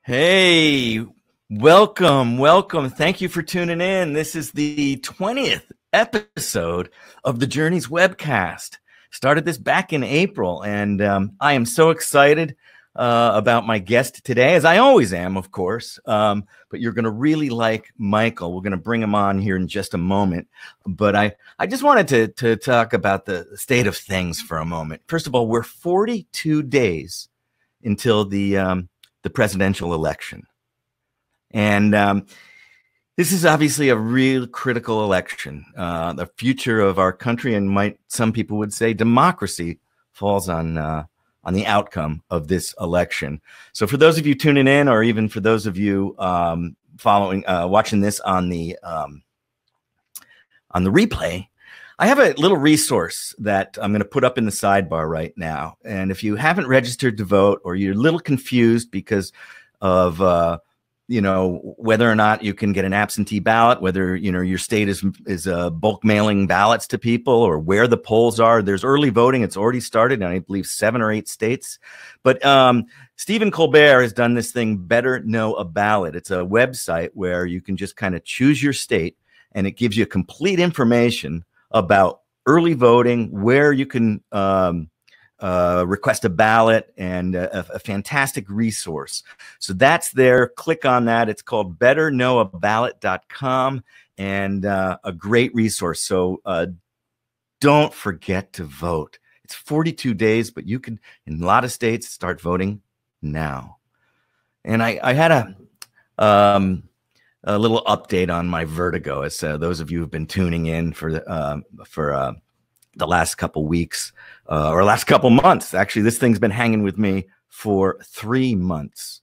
Hey, welcome, welcome. Thank you for tuning in. This is the 20th episode of the JOURNEYS Webcast. Started this back in April, and I am so excited about my guest today, as I always am, of course. But you're going to really like Michael. We're going to bring him on here in just a moment. But I just wanted to talk about the state of things for a moment. First of all, we're 42 days until the presidential election. And this is obviously a real critical election. The future of our country, and some people would say democracy, falls on the outcome of this election. So for those of you tuning in, or even for those of you watching this on the replay, I have a little resource that I'm going to put up in the sidebar right now. And if you haven't registered to vote, or you're a little confused because of, whether or not you can get an absentee ballot, whether, your state is bulk mailing ballots to people, or where the polls are, there's early voting. It's already started in, I believe, 7 or 8 states. But Stephen Colbert has done this thing, Better Know a Ballot. It's a website where you can just kind of choose your state, and it gives you complete information about early voting, where you can request a ballot, and a fantastic resource. So that's there. Click on that. It's called betterknowaballot.com, and a great resource. So don't forget to vote. It's 42 days, but you can, in a lot of states, start voting now. And I had a little update on my vertigo, as those of you who've been tuning in for the last couple weeks, or last couple months. Actually, this thing's been hanging with me for 3 months.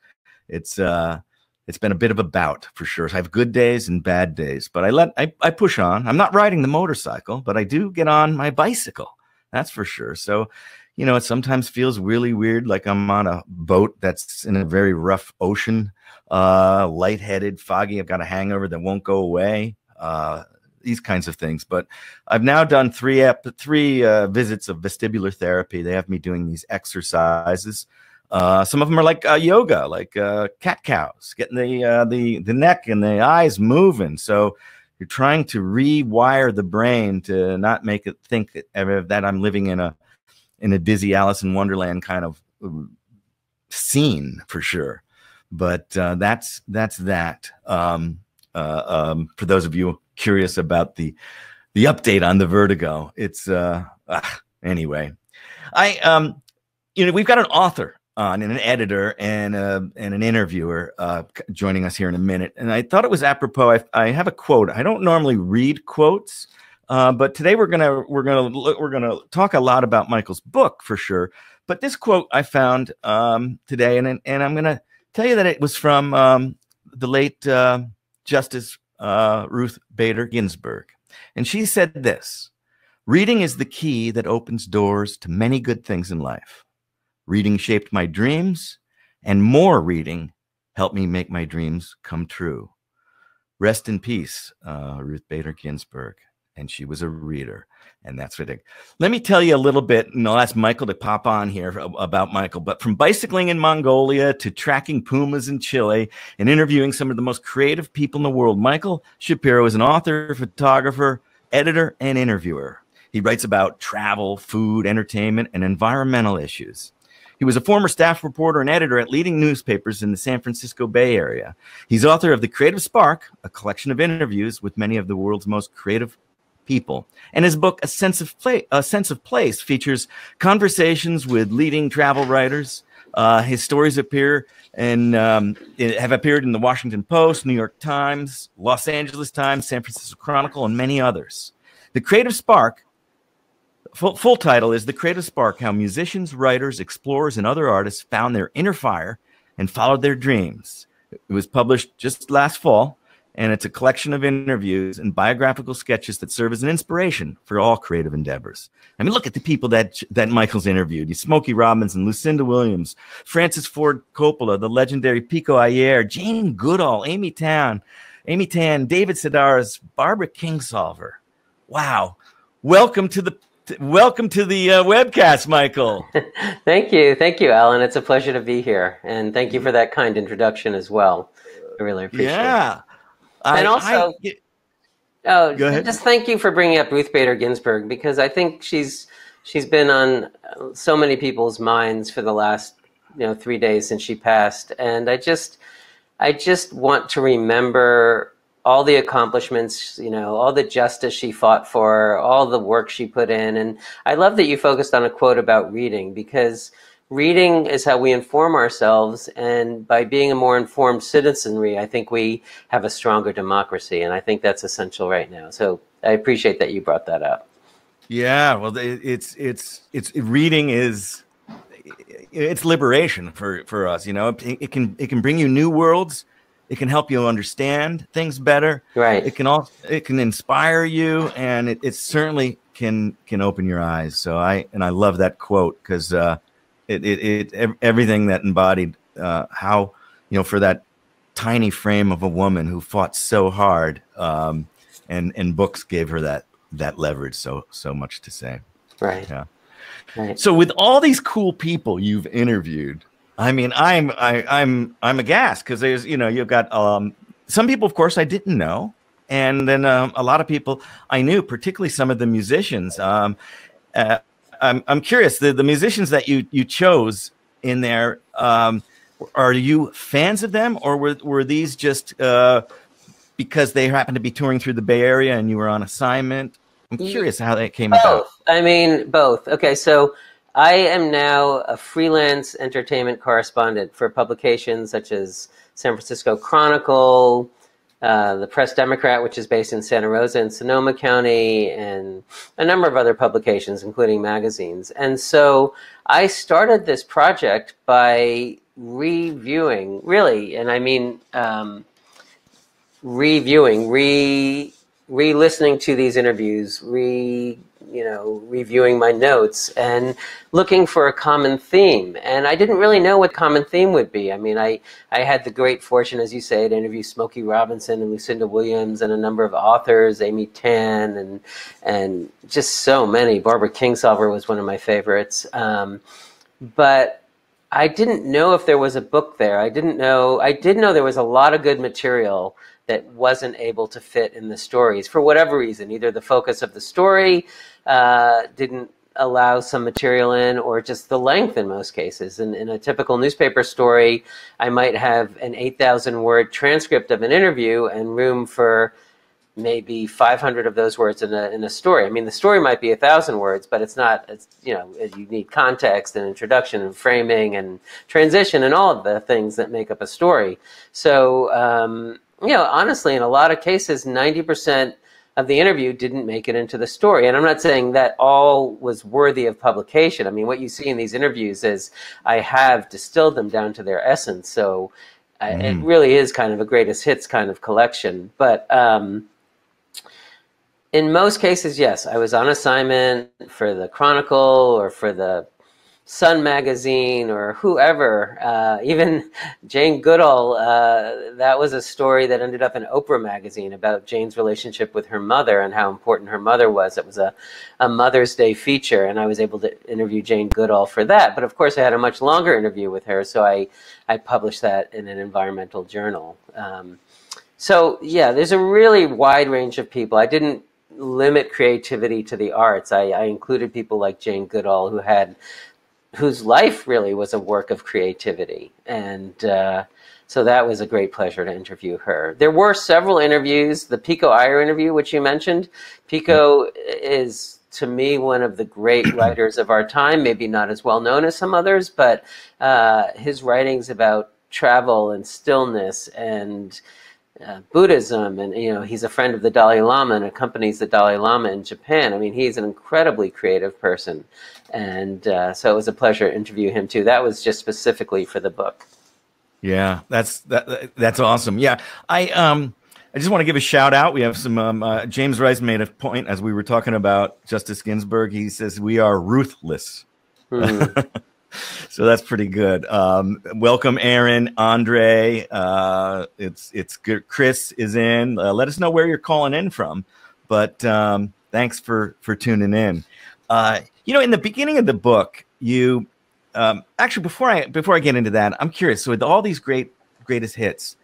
It's been a bit of a bout, for sure. I have good days and bad days, but I push on. I'm not riding the motorcycle, but I do get on my bicycle. That's for sure. So, it sometimes feels really weird, like I'm on a boat that's in a very rough ocean, lightheaded, foggy. I've got a hangover that won't go away. These kinds of things. But I've now done three visits of vestibular therapy. They have me doing these exercises. Some of them are like yoga, like cat cows, getting the neck and the eyes moving. So you're trying to rewire the brain to not make it think that I'm living in a dizzy Alice in Wonderland kind of scene, for sure. But that's that. For those of you curious about the update on the vertigo, it's anyway. We've got an author on, and an editor, and an interviewer joining us here in a minute. And I thought it was apropos. I have a quote. I don't normally read quotes, but today we're gonna talk a lot about Michael's book, for sure. But this quote I found today, and I'm gonna tell you that it was from the late Justice Ruth Bader Ginsburg. And she said this: "Reading is the key that opens doors to many good things in life. Reading shaped my dreams, and more reading helped me make my dreams come true." Rest in peace, Ruth Bader Ginsburg. And she was a reader. And that's what let me tell you a little bit, and I'll ask Michael to pop on here about Michael. But from bicycling in Mongolia to tracking pumas in Chile and interviewing some of the most creative people in the world, Michael Shapiro is an author, photographer, editor, and interviewer. He writes about travel, food, entertainment, and environmental issues. He was a former staff reporter and editor at leading newspapers in the San Francisco Bay Area. He's author of The Creative Spark, a collection of interviews with many of the world's most creative people. And his book, A Sense of Place, features conversations with leading travel writers. His stories have appeared in the Washington Post, New York Times, Los Angeles Times, San Francisco Chronicle, and many others. The Creative Spark, full title is The Creative Spark: How Musicians, Writers, Explorers, and Other Artists Found Their Inner Fire and Followed Their Dreams. It was published just last fall, and it's a collection of interviews and biographical sketches that serve as an inspiration for all creative endeavors. I mean, look at the people that Michael's interviewed. He's Smokey Robinson, Lucinda Williams, Francis Ford Coppola, the legendary Pico Iyer, Jane Goodall, Amy Tan, David Sedaris, Barbara Kingsolver. Wow. Welcome to the Welcome to the webcast, Michael. Thank you, Alan. It's a pleasure to be here, and thank you for that kind introduction as well. I really appreciate it. And also, just thank you for bringing up Ruth Bader Ginsburg, because I think she's been on so many people's minds for the last 3 days since she passed, and I just want to remember all the accomplishments, all the justice she fought for, all the work she put in. And I love that you focused on a quote about reading, because reading is how we inform ourselves. And by being a more informed citizenry, I think we have a stronger democracy. And I think that's essential right now. So I appreciate that you brought that up. Yeah, well, it's reading is, it's liberation for us. It can bring you new worlds. It can help you understand things better. Right. It can inspire you, and it certainly can open your eyes. So I love that quote, because everything that embodied how for that tiny frame of a woman who fought so hard, and books gave her that leverage. So much to say. Right. Yeah. Right. So with all these cool people you've interviewed, I mean, I'm aghast, because there's you've got some people, of course, I didn't know, and then a lot of people I knew, particularly some of the musicians. I'm curious, the musicians that you chose in there, are you fans of them, or were these just because they happened to be touring through the Bay Area and you were on assignment? I'm curious how that came about. I mean, both. Okay, so I am now a freelance entertainment correspondent for publications such as San Francisco Chronicle, the Press Democrat, which is based in Santa Rosa and Sonoma County, and a number of other publications, including magazines. And so I started this project by reviewing, really, and I mean reviewing, re-listening to these interviews, reviewing my notes and looking for a common theme. And I didn't really know what common theme would be. I mean, I had the great fortune, as you say, to interview Smokey Robinson and Lucinda Williams and a number of authors, Amy Tan, and just so many. Barbara Kingsolver was one of my favorites. But I didn't know if there was a book there. I did know there was a lot of good material that wasn't able to fit in the stories for whatever reason. Either the focus of the story didn't allow some material in, or just the length in most cases. In a typical newspaper story, I might have an 8,000-word transcript of an interview and room for maybe 500 of those words in a story. I mean, the story might be 1,000 words, but it's not, you need context and introduction and framing and transition and all of the things that make up a story. So, honestly, in a lot of cases, 90% of the interview didn't make it into the story. And I'm not saying that all was worthy of publication. I mean, what you see in these interviews is I have distilled them down to their essence. So it really is kind of a greatest hits kind of collection. But in most cases, yes, I was on assignment for the Chronicle or for the Sun magazine or whoever, even Jane Goodall. That was a story that ended up in Oprah magazine about Jane's relationship with her mother and how important her mother was. It was a Mother's Day feature, and I was able to interview Jane Goodall for that. But of course, I had a much longer interview with her, so I published that in an environmental journal. So yeah, there's a really wide range of people. I didn't limit creativity to the arts. I included people like Jane Goodall, whose life really was a work of creativity. And so that was a great pleasure to interview her. There were several interviews. The Pico Iyer interview, which you mentioned. Pico is, to me, one of the great writers of our time, maybe not as well known as some others, but his writings about travel and stillness and Buddhism, and he's a friend of the Dalai Lama and accompanies the Dalai Lama in Japan. I mean, he's an incredibly creative person, and so it was a pleasure to interview him too. That was just specifically for the book. Yeah, that's awesome. Yeah, I just want to give a shout out. We have some James Rice made a point as we were talking about Justice Ginsburg. He says we are ruthless. So that's pretty good. Welcome, Aaron, Andre. It's good. Chris is in. Let us know where you're calling in from. But thanks for tuning in. In the beginning of the book, you actually before I get into that, I'm curious. So with all these greatest hits,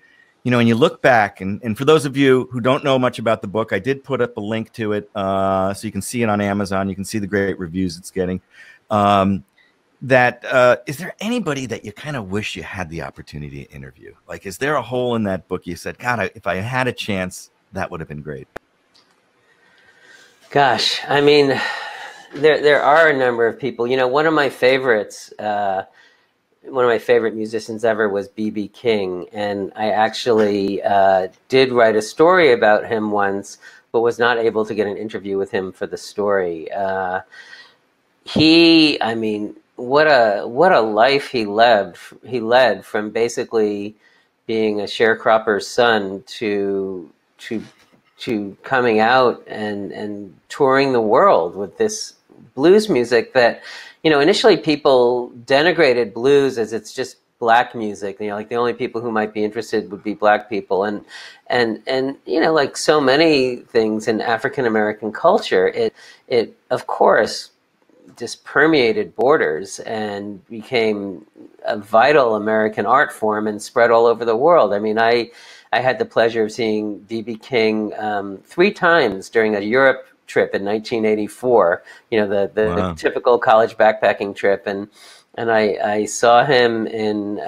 and you look back, and for those of you who don't know much about the book, I did put up a link to it, so you can see it on Amazon. You can see the great reviews it's getting. Is there anybody that you kind of wish you had the opportunity to interview? Like, is there a hole in that book you said, God, if I had a chance, that would have been great? Gosh, I mean, there are a number of people. One of my favorites, one of my favorite musicians ever was B.B. King, and I actually did write a story about him once, but was not able to get an interview with him for the story. What a life he led. He led from basically being a sharecropper's son to coming out and touring the world with this blues music that, initially people denigrated blues as it's just black music. Like the only people who might be interested would be black people. And like so many things in African American culture, it of course just permeated borders and became a vital American art form and spread all over the world. I mean, I had the pleasure of seeing B.B. King 3 times during a Europe trip in 1984, the typical college backpacking trip. And I saw him in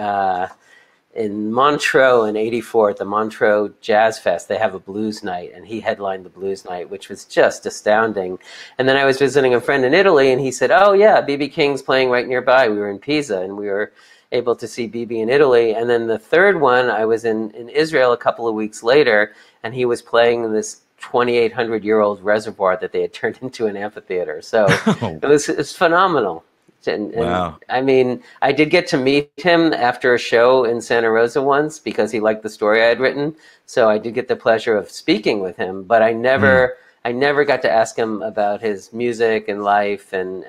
Montreux in '84 at the Montreux Jazz Fest. They have a blues night, and he headlined the blues night, which was just astounding. And then I was visiting a friend in Italy, and he said, "Oh yeah, B.B. King's playing right nearby." We were in Pisa, and we were able to see B.B. in Italy. And then the third one, I was in Israel a couple of weeks later, and he was playing in this 2,800-year-old reservoir that they had turned into an amphitheater. So it was phenomenal. And wow. I mean, I did get to meet him after a show in Santa Rosa once because he liked the story I had written. So I did get the pleasure of speaking with him, but I never got to ask him about his music and life and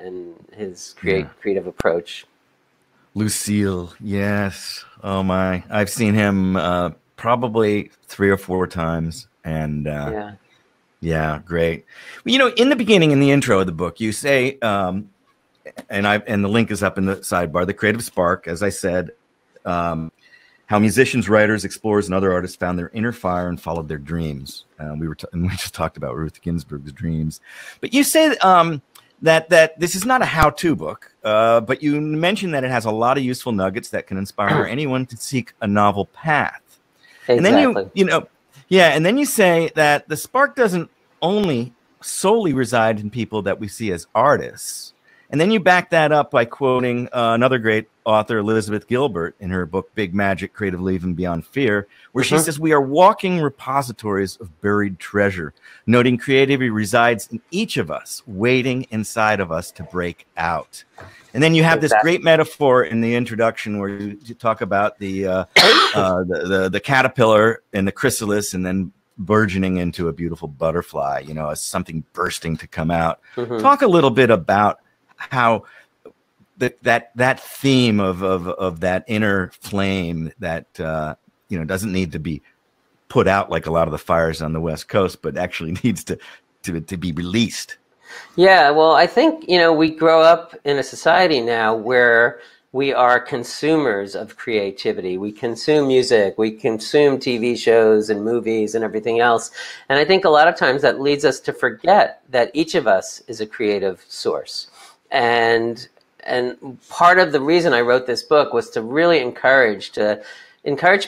his creative approach. Lucille, yes. Oh my, I've seen him probably 3 or 4 times, and yeah, great. In the beginning, in the intro of the book, you say, and the link is up in the sidebar, the creative spark, as I said, how musicians, writers, explorers, and other artists found their inner fire and followed their dreams. And we just talked about Ruth Ginsburg's dreams, but you say that this is not a how-to book, but you mentioned that it has a lot of useful nuggets that can inspire anyone to seek a novel path. Exactly. And then and then you say that the spark doesn't only solely reside in people that we see as artists. And then you back that up by quoting another great author, Elizabeth Gilbert, in her book, Big Magic, Creative Leaving Beyond Fear, where she says, we are walking repositories of buried treasure, noting creativity resides in each of us, waiting inside of us to break out. And then you have this great metaphor in the introduction where you talk about the caterpillar and the chrysalis, and then burgeoning into a beautiful butterfly, as something bursting to come out. Talk a little bit about how that theme of that inner flame that doesn't need to be put out like a lot of the fires on the West Coast, but actually needs to be released. Yeah, well, I think we grow up in a society now where we are consumers of creativity. We consume music, we consume TV shows and movies and everything else. And I think a lot of times that leads us to forget that each of us is a creative source. And part of the reason I wrote this book was to really encourage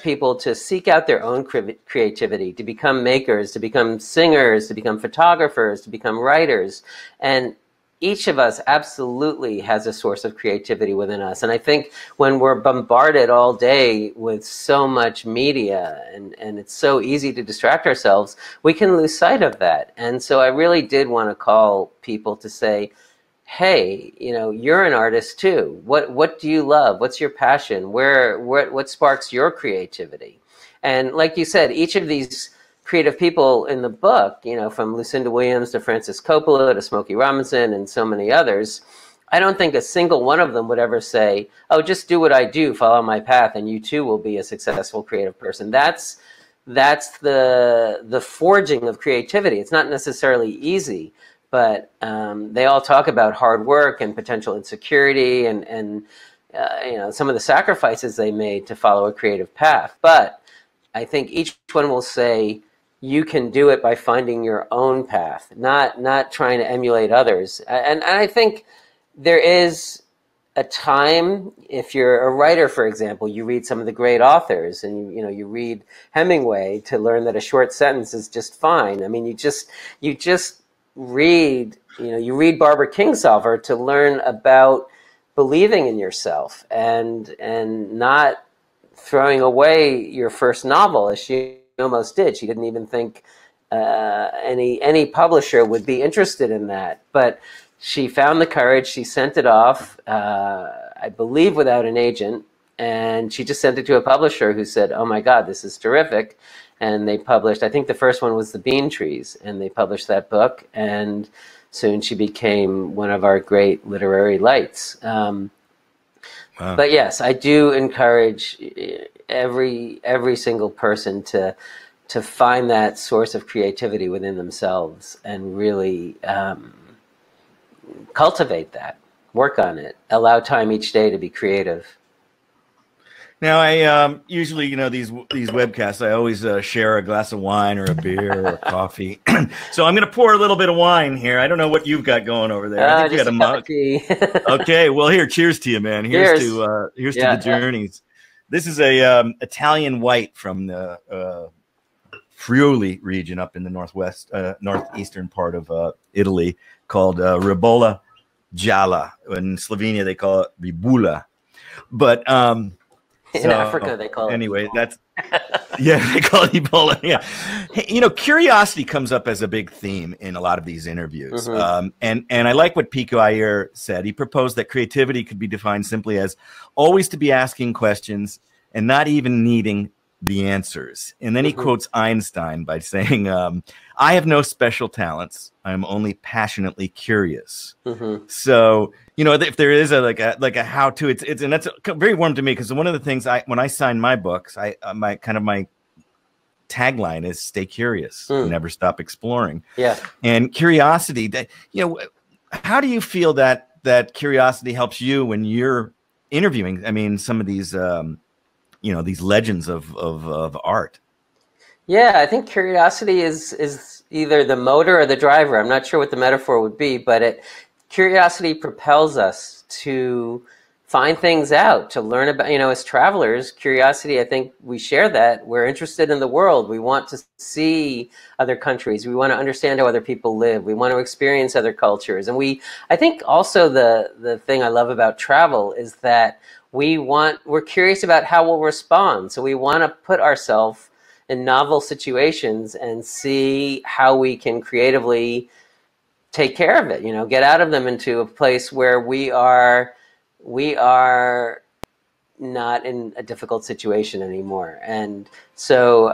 people to seek out their own creativity, to become makers, to become singers, to become photographers, to become writers. And each of us absolutely has a source of creativity within us. And I think when we're bombarded all day with so much media and it's so easy to distract ourselves, we can lose sight of that. And so I really did want to call people to say, hey, you're an artist too. What do you love? What's your passion? What sparks your creativity? And like you said, each of these creative people in the book, from Lucinda Williams to Francis Coppola to Smokey Robinson and so many others, I don't think a single one of them would ever say, oh, just do what I do, follow my path, and you too will be a successful creative person. That's the forging of creativity. It's not necessarily easy, but they all talk about hard work and potential insecurity and some of the sacrifices they made to follow a creative path. But I think each one will say you can do it by finding your own path, not trying to emulate others. And I think there is a time, if you're a writer, for example, you read some of the great authors, and you read Hemingway to learn that a short sentence is just fine. I mean, you just read, you read Barbara Kingsolver to learn about believing in yourself and not throwing away your first novel, as she almost did. She didn't even think any publisher would be interested in that, but she found the courage. She sent it off, I believe, without an agent, and she just sent it to a publisher who said, "Oh my God, this is terrific." And they published, I think the first one was The Bean Trees, and they published that book, and soon she became one of our great literary lights. Wow. But yes, I do encourage every single person to find that source of creativity within themselves and really cultivate that, work on it, allow time each day to be creative. Now, I usually, these webcasts, I always share a glass of wine or a beer or coffee. So I'm going to pour a little bit of wine here. I don't know what you've got going over there. I think you got a mug. Okay, well, here, cheers to you, man. Here's to the Journeys. This is a Italian white from the Friuli region up in the northeastern part of Italy, called Ribolla Gialla. In Slovenia, they call it Ribula. But in Africa, they call it. Anyway, that's they call it Ebola. Yeah, hey, curiosity comes up as a big theme in a lot of these interviews. Mm-hmm. And I like what Pico Iyer said. He proposed that creativity could be defined simply as always to be asking questions and not even needing the answers. And then he quotes Einstein by saying, "I have no special talents. I'm only passionately curious." Mm-hmm. So, if there is a how to, it's and that's very warm to me, because one of the things when I sign my books, my tagline is "Stay curious, never stop exploring." Yeah, and curiosity. How do you feel that curiosity helps you when you're interviewing? I mean, some of these these legends of art. Yeah, I think curiosity is either the motor or the driver. I'm not sure what the metaphor would be, but curiosity propels us to find things out, to learn about, as travelers, curiosity, I think we share that. We're interested in the world. We want to see other countries. We want to understand how other people live. We want to experience other cultures. And I think also the thing I love about travel is that we're curious about how we'll respond. So we want to put ourselves in novel situations and see how we can creatively take care of it, get out of them into a place where we are not in a difficult situation anymore. And so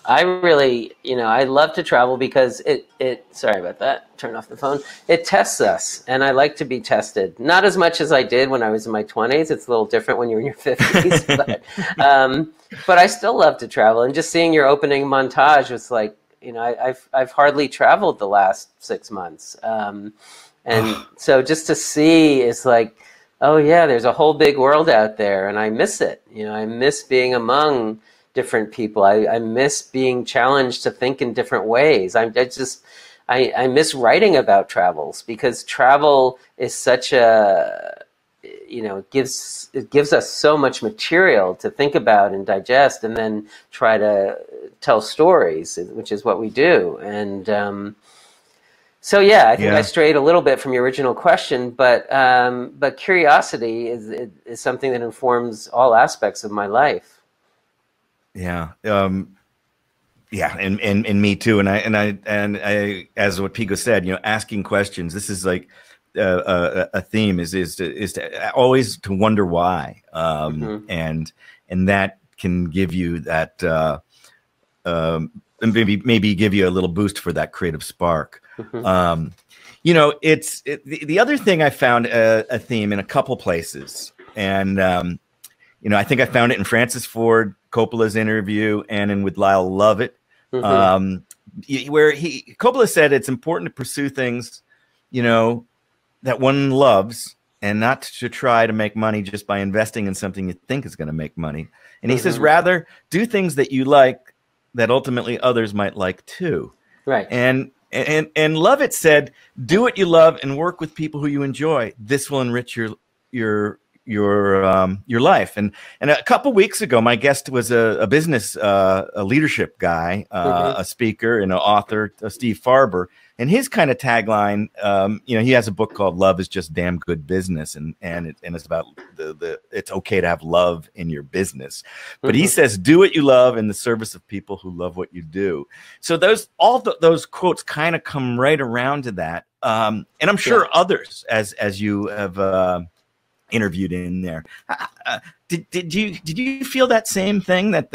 I really, I love to travel because sorry about that, turn off the phone. It tests us, and I like to be tested. Not as much as I did when I was in my 20s. It's a little different when you're in your 50s, but I still love to travel. And just seeing your opening montage was like, I've hardly traveled the last 6 months. And so just to see is like, oh yeah, there's a whole big world out there, and I miss it. I miss being among different people. I miss being challenged to think in different ways. I miss writing about travels, because travel is such it gives us so much material to think about and digest, and then try to tell stories, which is what we do. And so yeah, I think I strayed a little bit from your original question, but curiosity is something that informs all aspects of my life. Yeah. And me too. And I, as what Pico said, asking questions, this is like a theme is to always to wonder why. And that can give you that, maybe give you a little boost for that creative spark. The other thing I found a theme in a couple places, and, I think I found it in Francis Ford Coppola's interview and with Lyle Lovett. where Coppola said it's important to pursue things, that one loves, and not to try to make money just by investing in something you think is going to make money. And he says, rather do things that you like that ultimately others might like too. Right. And Lovett said, do what you love and work with people who you enjoy. This will enrich your life. And a couple weeks ago, my guest was a business, a leadership guy, a speaker and an author, Steve Farber. And his kind of tagline, he has a book called "Love is Just Damn Good Business," and it's about it's okay to have love in your business. But he says, "Do what you love in the service of people who love what you do." So those quotes kind of come right around to that, and I'm sure others, as you have interviewed in there. Did you feel that same thing that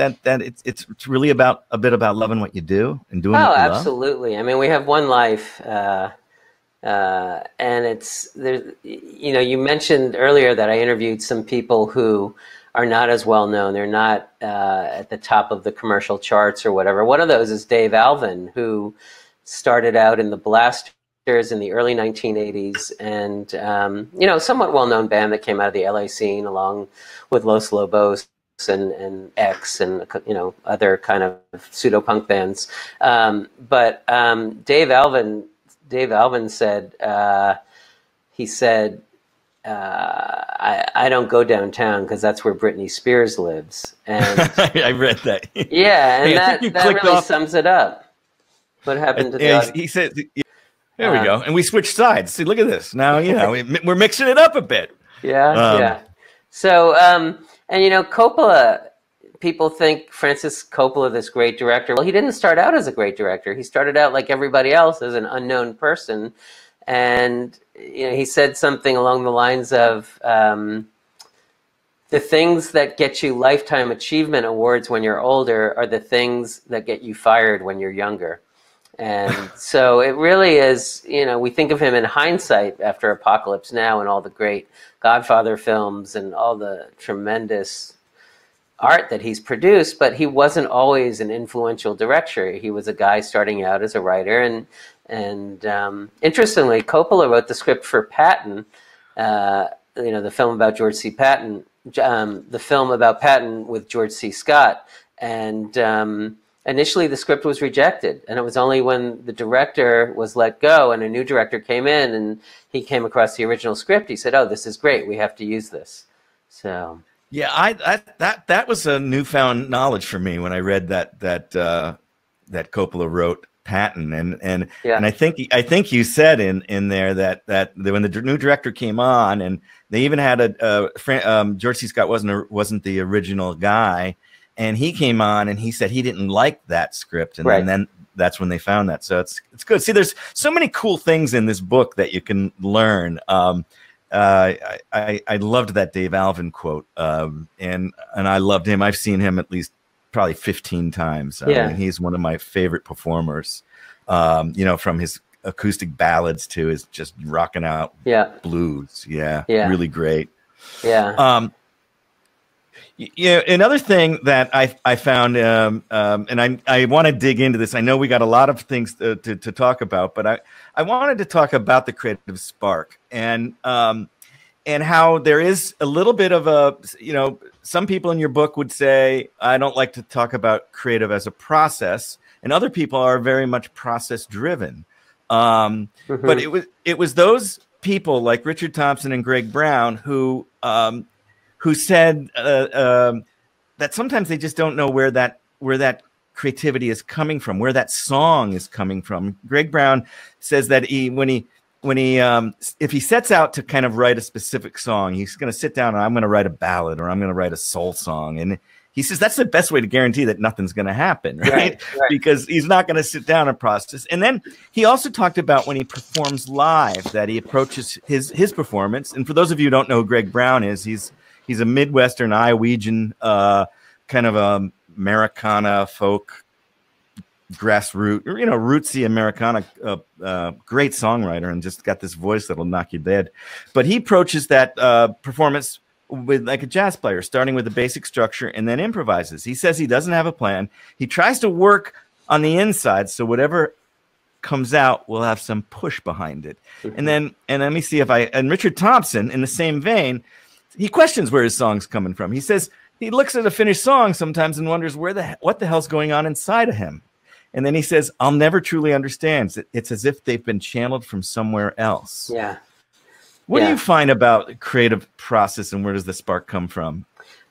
it's really about a bit about loving what you do and doing what you love? Absolutely. I mean, we have one life, and there's you mentioned earlier that I interviewed some people who are not as well known. They're not at the top of the commercial charts or whatever. One of those is Dave Alvin, who started out in the Blasters in the early 1980s, and somewhat well-known band that came out of the LA scene, along with Los Lobos and X and other kind of pseudo-punk bands. But Dave Alvin said, I don't go downtown because that's where Britney Spears lives. And I read that. Yeah, and that really sums it up. What happened to that? He said. There we go. And we switched sides. See, look at this. Now, we're mixing it up a bit. Yeah. So, Coppola, people think Francis Coppola, this great director. Well, he didn't start out as a great director. He started out like everybody else as an unknown person. And, he said something along the lines of the things that get you lifetime achievement awards when you're older are the things that get you fired when you're younger. And so it really is, we think of him in hindsight after Apocalypse Now and all the great Godfather films and all the tremendous art that he's produced, but he wasn't always an influential director. He was a guy starting out as a writer. And interestingly, Coppola wrote the script for Patton, the film about George C. Patton, the film about Patton with George C. Scott. And initially, the script was rejected, and it was only when the director was let go and a new director came in and he came across the original script, he said, "Oh, this is great. We have to use this." So, yeah, that was a newfound knowledge for me when I read that Coppola wrote Patton, and I think you said in there that when the new director came on, and they even had George C. Scott wasn't the original guy. And he came on and he said he didn't like that script. And then that's when they found that. So it's good. See, there's so many cool things in this book that you can learn. I loved that Dave Alvin quote. And I loved him. I've seen him at least probably 15 times. I mean, he's one of my favorite performers, from his acoustic ballads to his just rocking out blues. Yeah. Really great. Yeah. Another thing that I found, and I want to dig into this. I know we got a lot of things to talk about, but I wanted to talk about the creative spark and how there is a little bit of a, some people in your book would say, I don't like to talk about creative as a process, and other people are very much process driven. But it was those people like Richard Thompson and Greg Brown who said that sometimes they just don't know where that creativity is coming from, where that song is coming from. Greg Brown says that if he sets out to kind of write a specific song, he's going to sit down and I'm going to write a ballad or I'm going to write a soul song. And he says that's the best way to guarantee that nothing's going to happen, right? Because he's not going to sit down and process. And then he also talked about when he performs live, that he approaches his performance. And for those of you who don't know who Greg Brown is, he's a Midwestern Iowegian kind of Americana folk grassroots, rootsy Americana, great songwriter, and just got this voice that'll knock you dead. But he approaches that performance with like a jazz player, starting with the basic structure and then improvises. He says he doesn't have a plan. He tries to work on the inside. So whatever comes out will have some push behind it. And let me see if and Richard Thompson, in the same vein, he questions where his song's coming from. He says he looks at a finished song sometimes and wonders what the hell's going on inside of him. And then he says, I'll never truly understand. It's as if they've been channeled from somewhere else. Yeah. What do you find about the creative process, and where does the spark come from?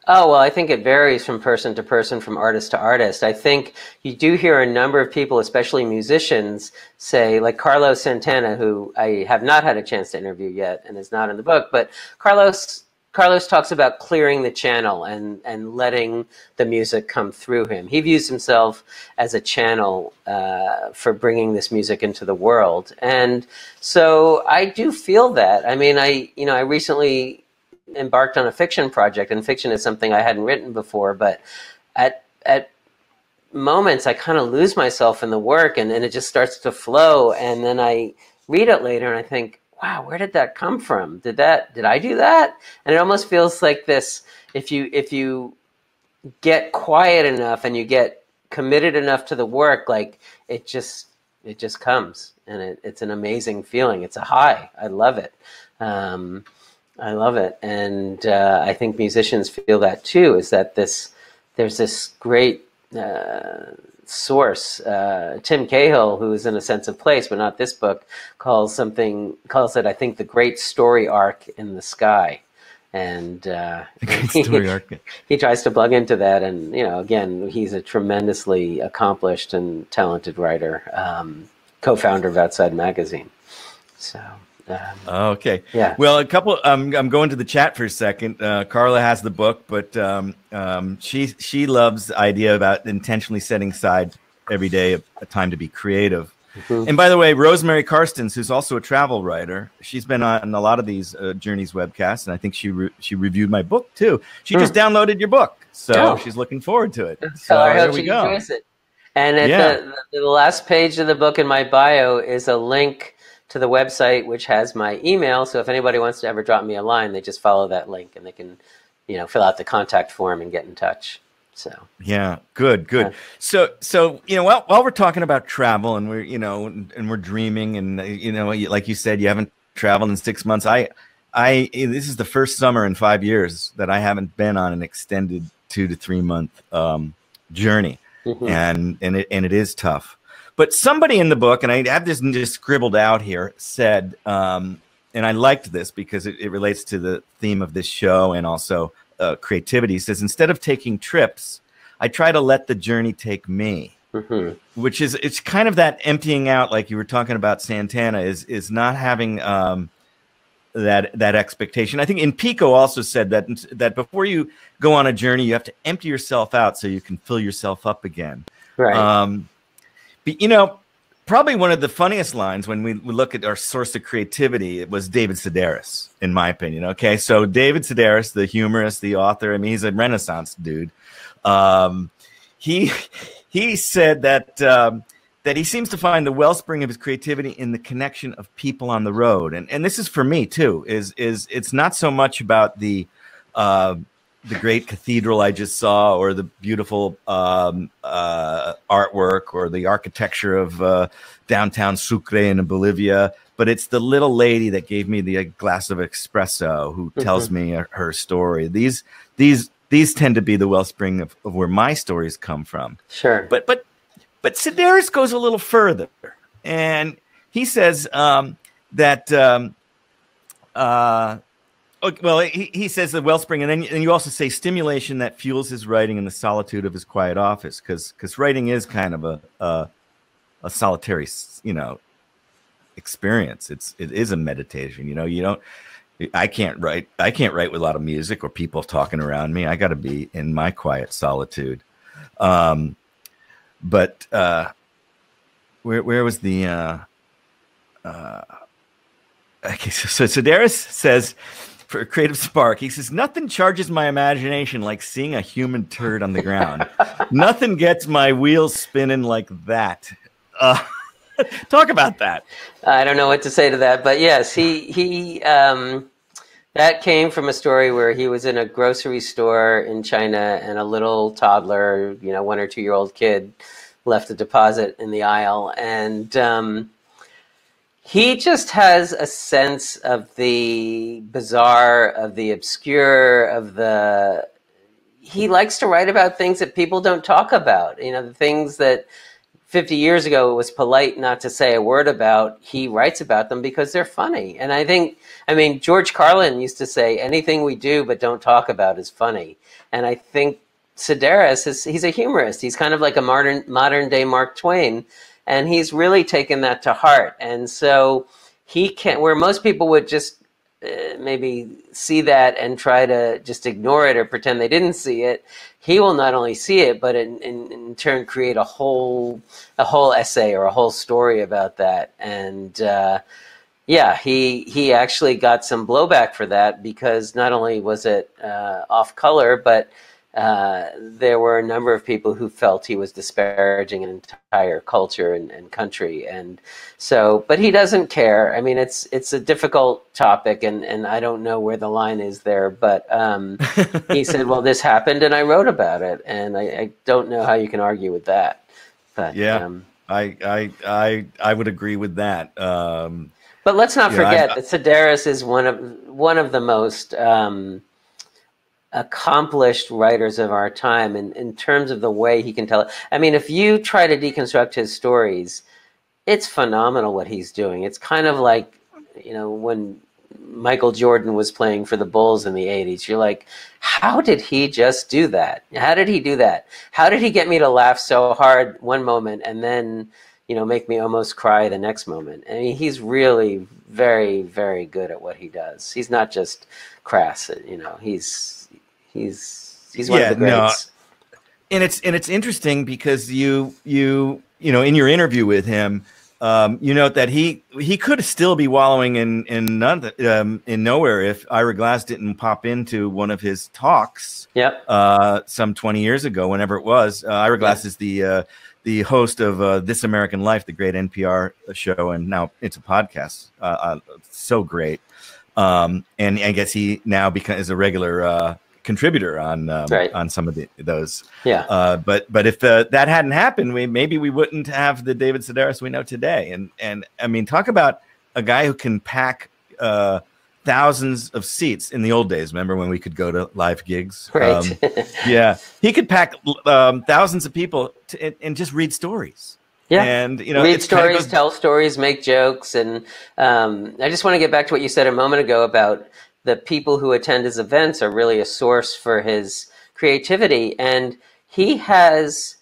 Oh, well, I think it varies from person to person, from artist to artist. I think you do hear a number of people, especially musicians, say, like Carlos Santana, who I have not had a chance to interview yet and is not in the book, but Carlos talks about clearing the channel and letting the music come through him. He views himself as a channel for bringing this music into the world. And so I do feel that. I mean, I recently embarked on a fiction project, and fiction is something I hadn't written before, but at moments I kind of lose myself in the work, and it just starts to flow, and then I read it later and I think, wow, where did that come from? Did I do that? And it almost feels like this, if you get quiet enough and you get committed enough to the work, like it just comes, and it's an amazing feeling. It's a high. I love it. I love it. And I think musicians feel that too, is that there's this great source. Tim Cahill, who is in A Sense of Place, but not this book, calls it, I think, the great story arc in the sky. And he tries to plug into that. And, again, he's a tremendously accomplished and talented writer, co-founder of Outside Magazine. So... okay. Yeah. Well, I'm going to the chat for a second. Carla has the book, but she loves the idea about intentionally setting aside every day a time to be creative. Mm-hmm. And by the way, Rosemary Karstens, who's also a travel writer, she's been on a lot of these Journeys webcasts, and I think she reviewed my book too. She just downloaded your book, so she's looking forward to it. So I hope she enjoys it. And at the last page of the book in my bio is a link to the website, which has my email. So if anybody wants to ever drop me a line, they just follow that link and they can, fill out the contact form and get in touch. So yeah, good. So while we're talking about travel and we're dreaming, and like you said, you haven't traveled in 6 months. This is the first summer in 5 years that I haven't been on an extended 2 to 3 month journey, and it is tough. But somebody in the book, and I have this just scribbled out here, said, and I liked this because it relates to the theme of this show and also creativity. He says, instead of taking trips, I try to let the journey take me, which is, it's kind of that emptying out, like you were talking about Santana, is not having that expectation. I think in Pico also said that before you go on a journey, you have to empty yourself out so you can fill yourself up again. Right. But, probably one of the funniest lines when we look at our source of creativity, it was David Sedaris, in my opinion. Okay, so David Sedaris, the humorist, the author, I mean, he's a Renaissance dude. He said that he seems to find the wellspring of his creativity in the connection of people on the road, and this is for me too. Is it's not so much about the great cathedral I just saw, or the beautiful artwork, or the architecture of downtown Sucre in Bolivia, but it's the little lady that gave me the glass of espresso who tells me her story. These tend to be the wellspring of where my stories come from. Sure. But Sedaris goes a little further, and he says that. Well, he says the wellspring, and then you also say stimulation that fuels his writing in the solitude of his quiet office, because writing is kind of a solitary, experience. It is a meditation. I can't write with a lot of music or people talking around me. I got to be in my quiet solitude. But where was the? Okay, so Sedaris says, for a creative spark, he says, nothing charges my imagination like seeing a human turd on the ground. Nothing gets my wheels spinning like that. Talk about that. I don't know what to say to that, but yes, he that came from a story where he was in a grocery store in China, and a little toddler, 1 or 2 year old kid, left a deposit in the aisle. And he just has a sense of the bizarre, of the obscure, of the... He likes to write about things that people don't talk about. You know, the things that 50 years ago it was polite not to say a word about. He writes about them because they're funny. And I mean, George Carlin used to say, anything we do but don't talk about is funny. And I think Sedaris, he's a humorist. He's kind of like a modern day Mark Twain. And he's really taken that to heart. And so he can, where most people would just maybe see that and try to just ignore it or pretend they didn't see it, he will not only see it, but in turn create a whole essay or a whole story about that. And yeah, he actually got some blowback for that, because not only was it off color, but there were a number of people who felt he was disparaging an entire culture and country. And so, but he doesn't care. I mean, it's a difficult topic, and I don't know where the line is there, but he said, well, this happened and I wrote about it. And I don't know how you can argue with that. But yeah, I would agree with that. But let's not forget that Sedaris is one of the most accomplished writers of our time in terms of the way he can tell it. I mean, if you try to deconstruct his stories, it's phenomenal what he's doing. It's kind of like, you know, when Michael Jordan was playing for the Bulls in the 80s, you're like, how did he just do that? How did he do that? How did he get me to laugh so hard one moment and then, you know, make me almost cry the next moment? I mean, he's really very, very good at what he does. He's not just crass, you know, he's one of the greats. No. And it's interesting because you know, in your interview with him, you note that he could still be wallowing in nowhere if Ira Glass didn't pop into one of his talks. Yep. Some 20 years ago, whenever it was. Ira Glass is the host of This American Life, the great NPR show, and now it's a podcast. So great. And I guess he now is a regular contributor on some of those. Yeah. But if that hadn't happened, maybe we wouldn't have the David Sedaris we know today. And I mean, talk about a guy who can pack thousands of seats in the old days. Remember when we could go to live gigs? Right. Yeah, he could pack thousands of people and just read stories. Yeah, and you know, read stories, tell stories, make jokes, and I just want to get back to what you said a moment ago about the people who attend his events are really a source for his creativity. And he has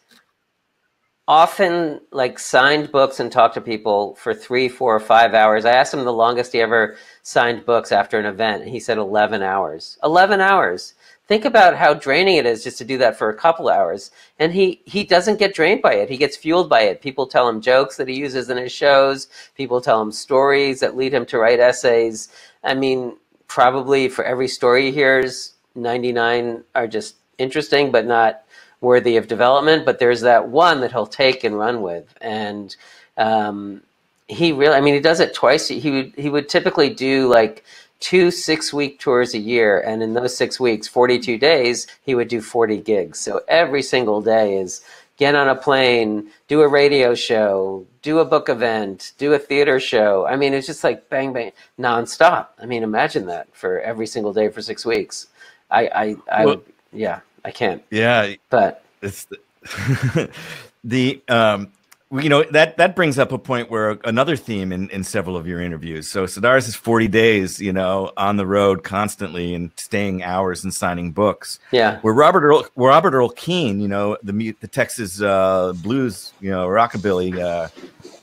often like signed books and talked to people for 3, 4, or 5 hours. I asked him the longest he ever signed books after an event, and he said 11 hours. 11 hours. Think about how draining it is just to do that for a couple hours. And he doesn't get drained by it. He gets fueled by it. People tell him jokes that he uses in his shows. People tell him stories that lead him to write essays. I mean, probably for every story he hears, 99 are just interesting but not worthy of development. But there's that one that he'll take and run with. And he really, I mean, he does it twice. He would typically do like 2 6-week tours a year, and in those 6 weeks, 42 days, he would do 40 gigs. So every single day is get on a plane, do a radio show, do a book event, do a theater show. I mean, it's just like bang, bang, nonstop. I mean, imagine that for every single day for 6 weeks. I can't. Yeah, but it's the you know, that brings up a point where another theme in several of your interviews. So Sedaris is 40 days, you know, on the road constantly and staying hours and signing books. Yeah. Where Robert Earl Keen, you know, the Texas blues, you know, rockabilly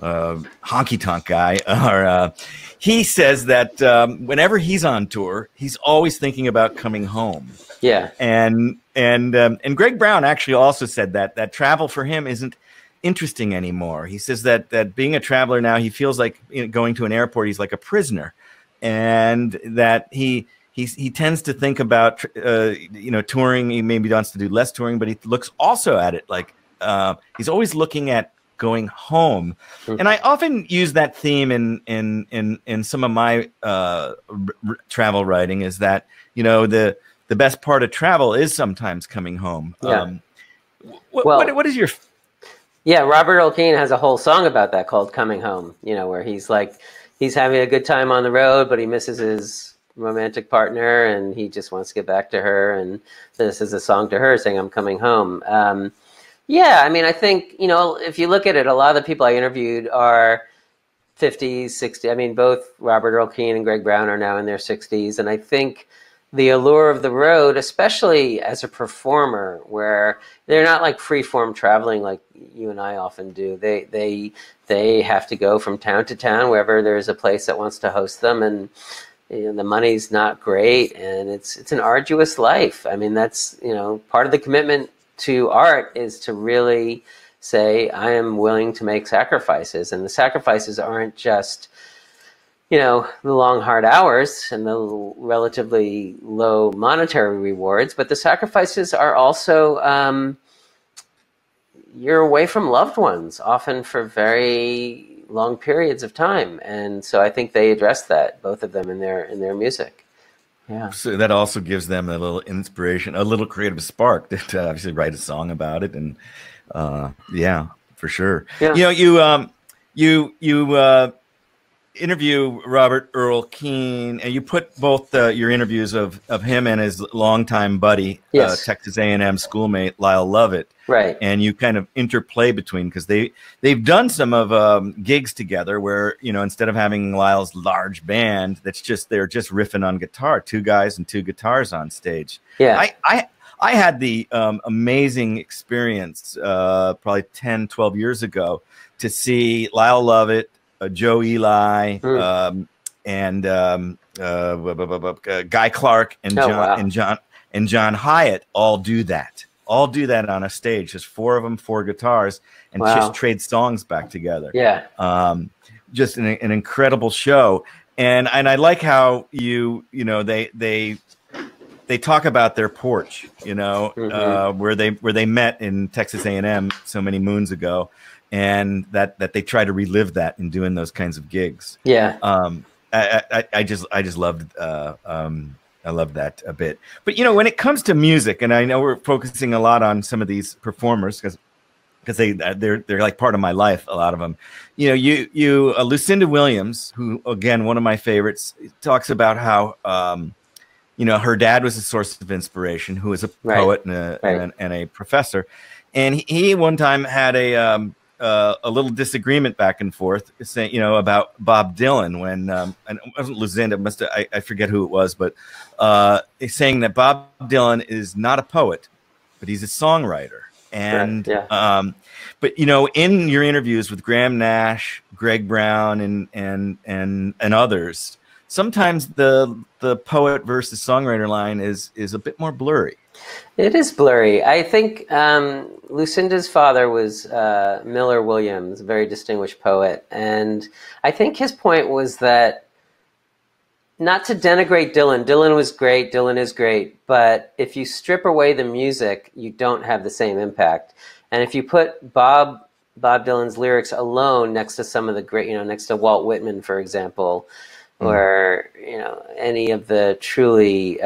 honky tonk guy, he says that whenever he's on tour, he's always thinking about coming home. Yeah. And Greg Brown actually also said that travel for him isn't interesting anymore. He says that being a traveler now, he feels like, you know, going to an airport, he's like a prisoner, and that he tends to think about you know, touring. He maybe wants to do less touring, but he looks also at it like he's always looking at going home. And I often use that theme in some of my travel writing, is that, you know, the best part of travel is sometimes coming home. Yeah. What is your Yeah, Robert Earl Keen has a whole song about that called Coming Home, you know, where he's like, he's having a good time on the road, but he misses his romantic partner and he just wants to get back to her. And this is a song to her saying, I'm coming home. Yeah, I mean, I think, you know, if you look at it, a lot of the people I interviewed are 50s, 60s. I mean, both Robert Earl Keen and Greg Brown are now in their 60s. And I think the allure of the road, especially as a performer, where they're not like free-form traveling like you and I often do. They have to go from town to town wherever there's a place that wants to host them, and you know, the money's not great, and it's an arduous life. I mean, that's, you know, part of the commitment to art is to really say, I am willing to make sacrifices, and the sacrifices aren't just, you know, the long, hard hours and the relatively low monetary rewards, but the sacrifices are also, you're away from loved ones, often for very long periods of time. And so I think they address that, both of them, in their music. Yeah. So that also gives them a little inspiration, a little creative spark to obviously write a song about it. And yeah, for sure. Yeah. You know, you interview Robert Earl Keen, and you put both your interviews of him and his longtime buddy, Yes. Texas A&M schoolmate Lyle Lovett, Right. and you kind of interplay between, because they've done some of gigs together where, you know, instead of having Lyle's large band they're just riffing on guitar, two guys and two guitars on stage. Yeah. I had the amazing experience probably 10, 12 years ago to see Lyle Lovett, Joe Eli, and Guy Clark and John Hyatt all do that on a stage. Just four of them, four guitars, and just trade songs back together. Yeah. Just an incredible show. And I like how you know they talk about their porch, you know, where they met in Texas A&M so many moons ago. And that they try to relive that in doing those kinds of gigs. Yeah. I just loved I love that a bit. But you know, when it comes to music, and I know we're focusing a lot on some of these performers because they're like part of my life, a lot of them. You know, you Lucinda Williams, who again one of my favorites, talks about how you know, her dad was a source of inspiration, who was a poet and a professor, and he one time had a little disagreement back and forth, saying, you know, about Bob Dylan when and it wasn't Lucinda, I forget who it was, but saying that Bob Dylan is not a poet, but he's a songwriter. And but you know, in your interviews with Graham Nash, Greg Brown, and others, sometimes the poet versus songwriter line is a bit more blurry. It is blurry. I think Lucinda's father was Miller Williams, a very distinguished poet. And I think his point was that, not to denigrate Dylan, Dylan was great, Dylan is great, but if you strip away the music, you don't have the same impact. And if you put Bob Dylan's lyrics alone next to some of the great, you know, next to Walt Whitman, for example, or, you know, any of the truly,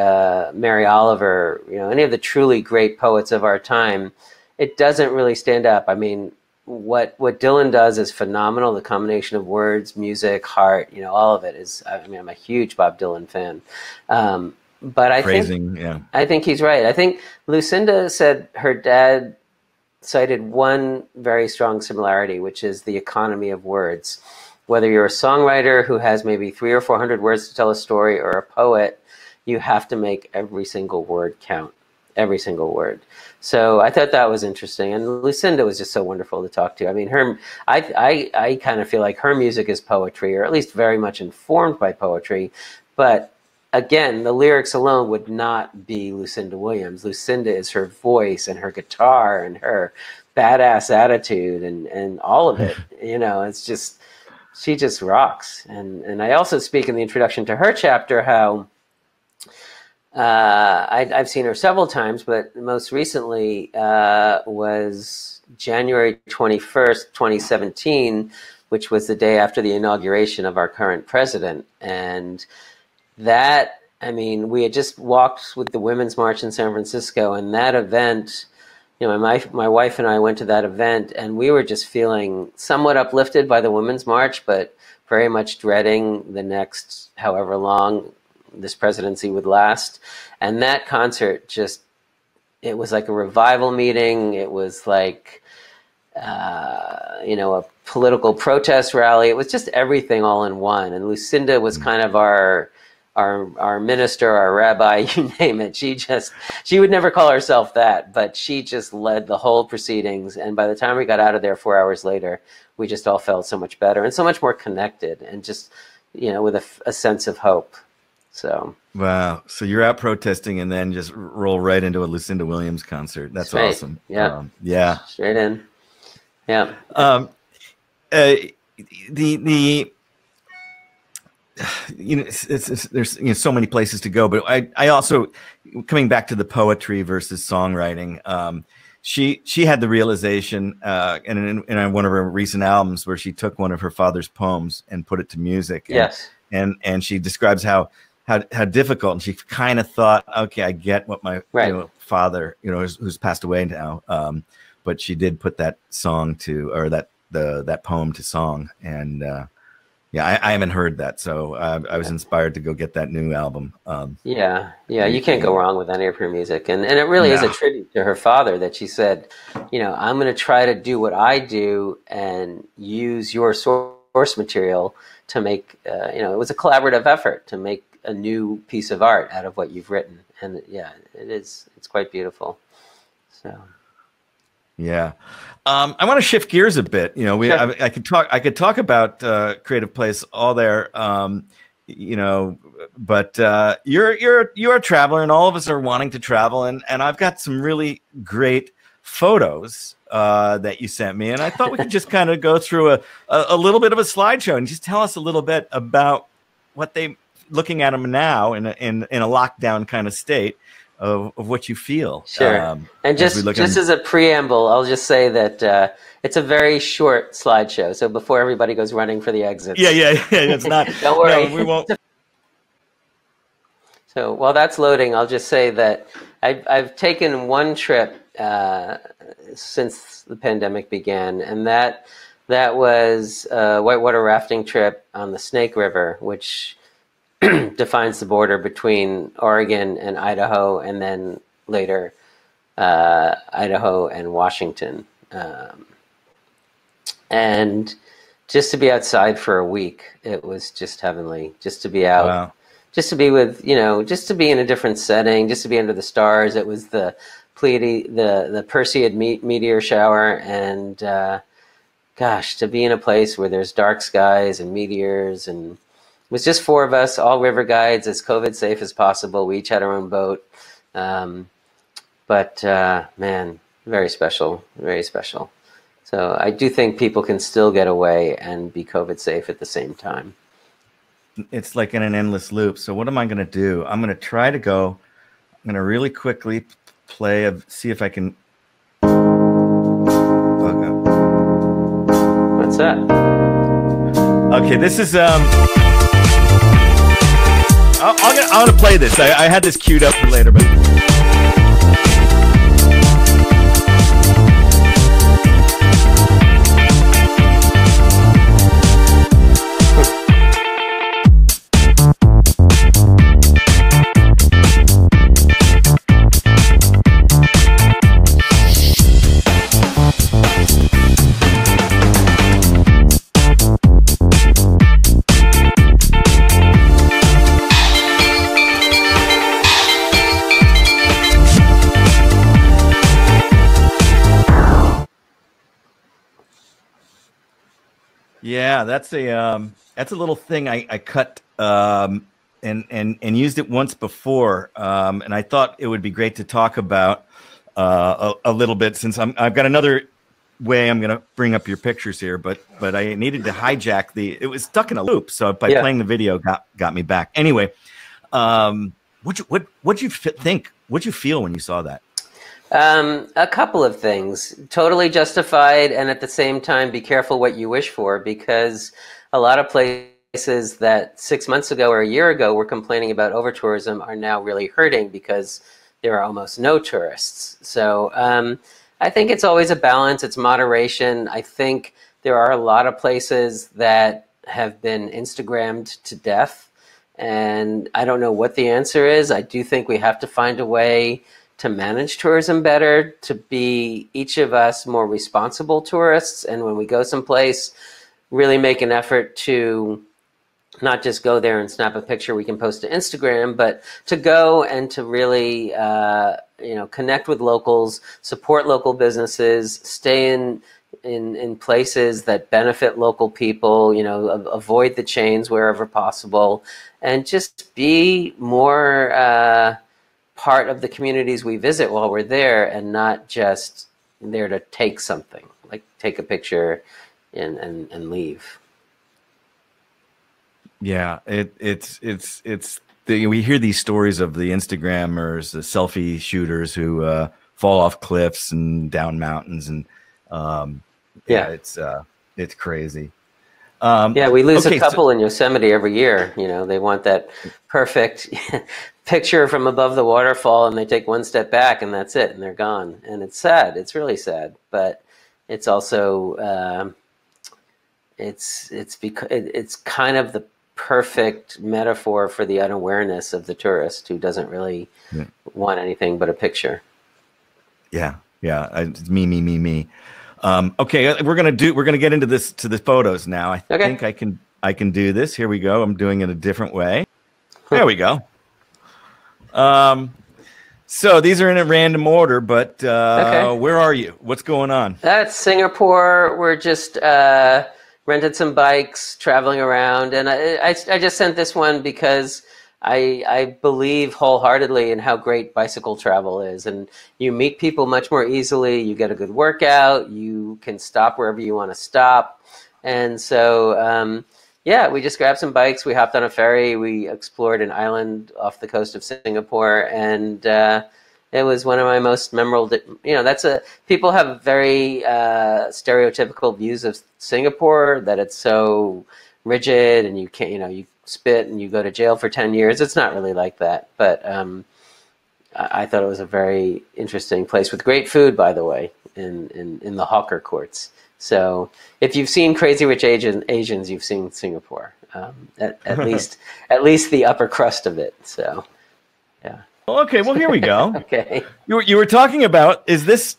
Mary Oliver, you know, any of the truly great poets of our time, it doesn't really stand up. I mean, what Dylan does is phenomenal. The combination of words, music, heart, you know, all of it is, I mean, I'm a huge Bob Dylan fan. But I think he's right. I think Lucinda said her dad cited one very strong similarity, which is the economy of words. Whether you're a songwriter who has maybe 300 or 400 words to tell a story, or a poet, you have to make every single word count, every single word. So I thought that was interesting. And Lucinda was just so wonderful to talk to. I mean, I kind of feel like her music is poetry, or at least very much informed by poetry. But again, the lyrics alone would not be Lucinda Williams. Lucinda is her voice and her guitar and her badass attitude and all of it. You know, it's just... she just rocks. And I also speak in the introduction to her chapter how I've seen her several times, but most recently was January 21st, 2017, which was the day after the inauguration of our current president. And I mean, we had just walked with the Women's March in San Francisco, and that event you know, my wife and I went to that event, and we were just feeling somewhat uplifted by the Women's March, but very much dreading the next however long this presidency would last. And that concert just, it was like a revival meeting. It was like, you know, a political protest rally. It was just everything all in one. And Lucinda was kind of our minister, our rabbi, you name it. She would never call herself that, but she just led the whole proceedings. And by the time we got out of there 4 hours later, we just all felt so much better and so much more connected, and just, you know, with a sense of hope. So wow. So you're out protesting and then just roll right into a Lucinda Williams concert. That's straight. Awesome. Yeah. Yeah. Straight in. Yeah. You know, there's, you know, so many places to go, but I also, coming back to the poetry versus songwriting, she had the realization, in one of her recent albums, where she took one of her father's poems and put it to music. Yes. And she describes how difficult, and she kind of thought, okay, I get what my right. you know, father, you know, who's passed away now, but she did put that song to, or that poem to song. And yeah, I haven't heard that, so I was inspired to go get that new album. Yeah, you can't go wrong with any of her music, and it really is a tribute to her father, that she said, you know, I'm going to try to do what I do and use your source material to make, you know, it was a collaborative effort to make a new piece of art out of what you've written, and yeah, it's quite beautiful. So. Yeah. I want to shift gears a bit. You know, Sure. I could talk about Creative Place all there. You know, but you're a traveler, and all of us are wanting to travel, and I've got some really great photos that you sent me, and I thought we could just kind of go through a little bit of a slideshow and just tell us a little bit about what they, looking at them now in a lockdown kind of state, of what you feel. Sure. And just as a preamble, I'll just say that it's a very short slideshow. So before everybody goes running for the exits. Yeah. It's not. Don't worry. No, we won't. So while that's loading, I'll just say that I've taken one trip since the pandemic began, and that was a whitewater rafting trip on the Snake River, which defines the border between Oregon and Idaho, and then later Idaho and Washington. And just to be outside for a week, it was just heavenly. Just to be out, wow. Just to be with, you know, just to be in a different setting, just to be under the stars. It was the Perseid meteor shower, and gosh, to be in a place where there's dark skies and meteors, and it was just 4 of us, all river guides, as COVID safe as possible. We each had our own boat. But man, very special, very special. So I do think people can still get away and be COVID safe at the same time. It's like in an endless loop. So what am I going to do? I'm going to try to go. I'm going to really quickly play, see if I can. What's that? Okay, this is I'm gonna play this. I had this queued up for later, but. Yeah, that's a little thing I cut and used it once before, and I thought it would be great to talk about a little bit, since I've got another way I'm going to bring up your pictures here, but I needed to hijack it was stuck in a loop, so by playing the video got me back. Anyway, what'd you think? What'd you feel when you saw that? A couple of things. Totally justified, and at the same time, be careful what you wish for, because a lot of places that 6 months ago or a year ago were complaining about over-tourism are now really hurting because there are almost no tourists. So I think it's always a balance. It's moderation. I think there are a lot of places that have been Instagrammed to death, and I don't know what the answer is. I do think we have to find a way to manage tourism better, to be each of us more responsible tourists, and when we go someplace, really make an effort to not just go there and snap a picture we can post to Instagram, but to go and to really connect with locals, support local businesses, stay in places that benefit local people, avoid the chains wherever possible, and just be more part of the communities we visit while we're there, and not just there to take something, like take a picture and leave. Yeah, we hear these stories of the Instagrammers, the selfie shooters who fall off cliffs and down mountains, and it's crazy. We lose a couple in Yosemite every year. They want that perfect picture from above the waterfall, and they take one step back, and that's it, and they're gone. And it's sad. It's really sad, but it's also it's kind of the perfect metaphor for the unawareness of the tourist who doesn't really want anything but a picture. Yeah. It's me. Okay, we're gonna get into the photos now. I think I can do this. Here we go. I'm doing it a different way. There we go. So these are in a random order, but where are you? What's going on? That's Singapore. We're just rented some bikes, traveling around, and I just sent this one because I believe wholeheartedly in how great bicycle travel is, and you meet people much more easily. You get a good workout. You can stop wherever you want to stop, and so we just grabbed some bikes. We hopped on a ferry. We explored an island off the coast of Singapore, and it was one of my most memorable. People have very stereotypical views of Singapore, that it's so rigid and you can't, you spit and you go to jail for 10 years. It's not really like that, but I thought it was a very interesting place with great food, by the way, in the hawker courts. So if you've seen Crazy Rich Asians, you've seen Singapore, at least the upper crust of it. So, yeah. Okay, well, here we go. Okay. You were talking about, is this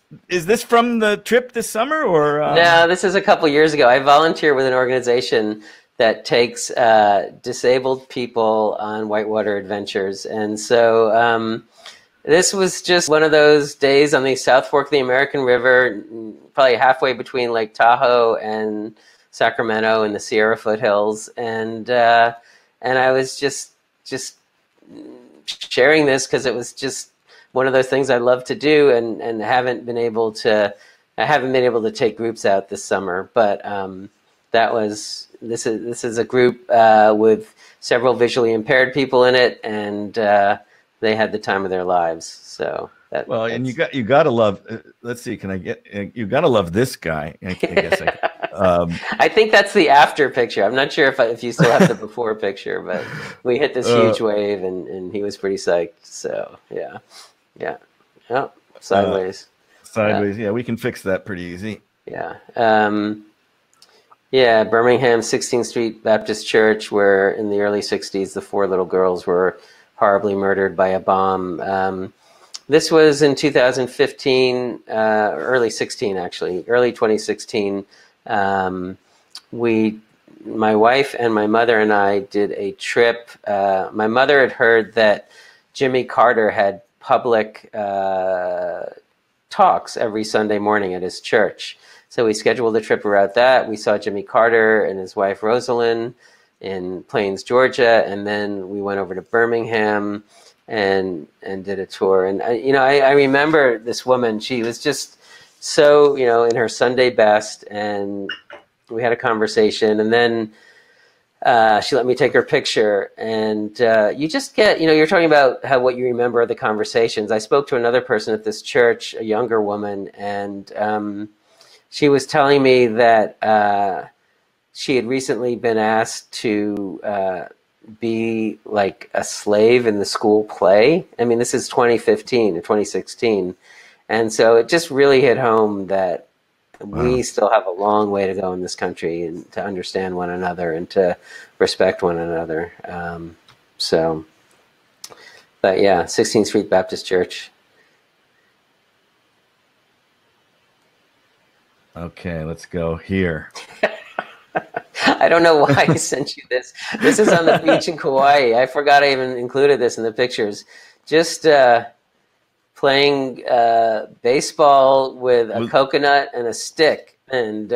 from the trip this summer, or? No, this is a couple years ago. I volunteer with an organization that takes disabled people on whitewater adventures. And so this was just one of those days on the South Fork of the American River, probably halfway between Lake Tahoe and Sacramento in the Sierra foothills. And I was just sharing this because it was just one of those things I love to do, and haven't been able to take groups out this summer. But this is a group with several visually impaired people in it, and they had the time of their lives. So and you gotta love. Let's see, you gotta love this guy. I guess I think that's the after picture. I'm not sure if you still have the before picture, but we hit this huge wave, and he was pretty psyched. So yeah, sideways. Yeah, we can fix that pretty easy. Yeah. Birmingham 16th Street Baptist Church, where in the early 60s the 4 little girls were horribly murdered by a bomb. This was in 2015, early 2016. My wife and my mother and I did a trip. My mother had heard that Jimmy Carter had public talks every Sunday morning at his church. So we scheduled a trip around that. We saw Jimmy Carter and his wife Rosalind in Plains, Georgia, and then we went over to Birmingham and did a tour. And I remember this woman. She was just so in her Sunday best, and we had a conversation, and then she let me take her picture. And you just get you're talking about what you remember of the conversations. I spoke to another person at this church, a younger woman, and she was telling me that she had recently been asked to be like a slave in the school play. I mean, this is 2015 or 2016. And so it just really hit home that we still have a long way to go in this country, and to understand one another and to respect one another. But yeah, 16th Street Baptist Church. Okay, let's go here. I don't know why I sent you this. This is on the beach in Kauai. I forgot I even included this in the pictures. Just playing baseball with a coconut and a stick, and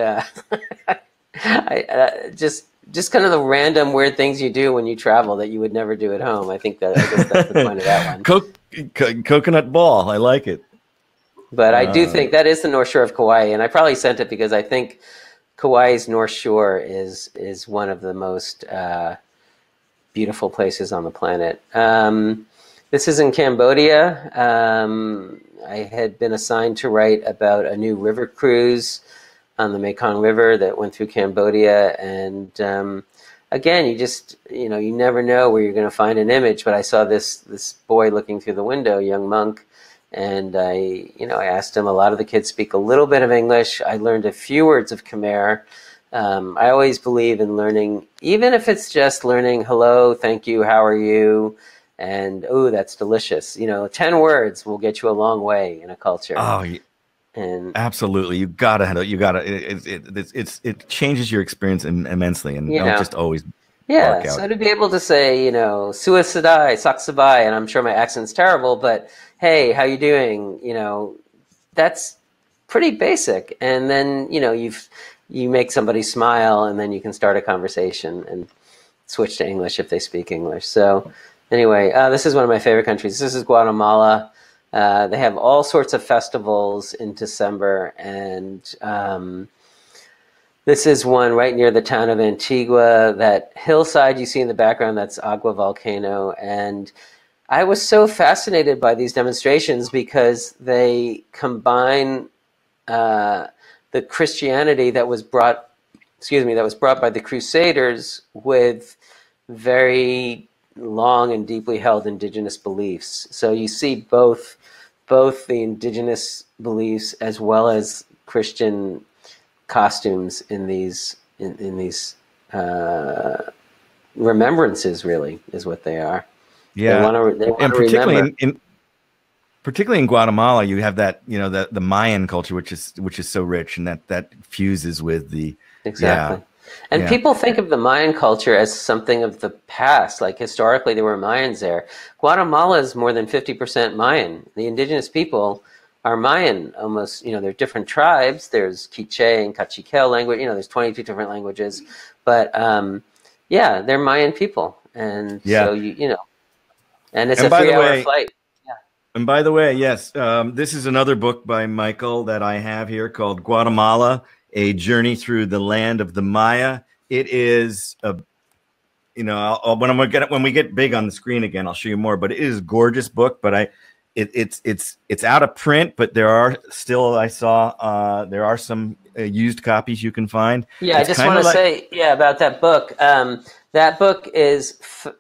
just kind of the random weird things you do when you travel that you would never do at home. I guess that's the point of that one. Coconut ball. I like it. But I do think that is the North Shore of Kauai, and I probably sent it because I think Kauai's North Shore is one of the most beautiful places on the planet. This is in Cambodia. I had been assigned to write about a new river cruise on the Mekong River that went through Cambodia, and again, you never know where you're going to find an image. But I saw this boy looking through the window, young monk. And I asked him. A lot of the kids speak a little bit of English. I learned a few words of Khmer. I always believe in learning, even if it's just learning hello, thank you, how are you, and oh, that's delicious. 10 words will get you a long way in a culture. Oh, and absolutely, you gotta. It changes your experience immensely, and don't just always. Yeah, so to be able to say, Sua Sadai, Saksabai, and I'm sure my accent's terrible, but hey, how you doing? That's pretty basic. And then, you make somebody smile, and then you can start a conversation and switch to English if they speak English. So anyway, this is one of my favorite countries. This is Guatemala. They have all sorts of festivals in December, and this is one right near the town of Antigua. That hillside you see in the background, that's Agua Volcano. And I was so fascinated by these demonstrations because they combine the Christianity that was brought by the Crusaders with very long and deeply held indigenous beliefs. So you see both the indigenous beliefs as well as Christian costumes in these remembrances. Really, is what they are. Yeah, and particularly in Guatemala, you have that the Mayan culture, which is so rich, and that fuses with the exactly. Yeah. And people think of the Mayan culture as something of the past. Like historically, there were Mayans there. Guatemala is more than 50% Mayan. The indigenous people are Mayan almost. There are different tribes. There's Quiche and Cachiquel language. There's 22 different languages. But they're Mayan people. And so and it's a 3-hour flight. Yeah. And by the way, yes, this is another book by Michael that I have here called Guatemala: A Journey Through the Land of the Maya. It is when we get big on the screen again, I'll show you more. But it is a gorgeous book. But it's out of print, but there are still, I saw there are some used copies you can find. Yeah, I just want to say about that book. That book is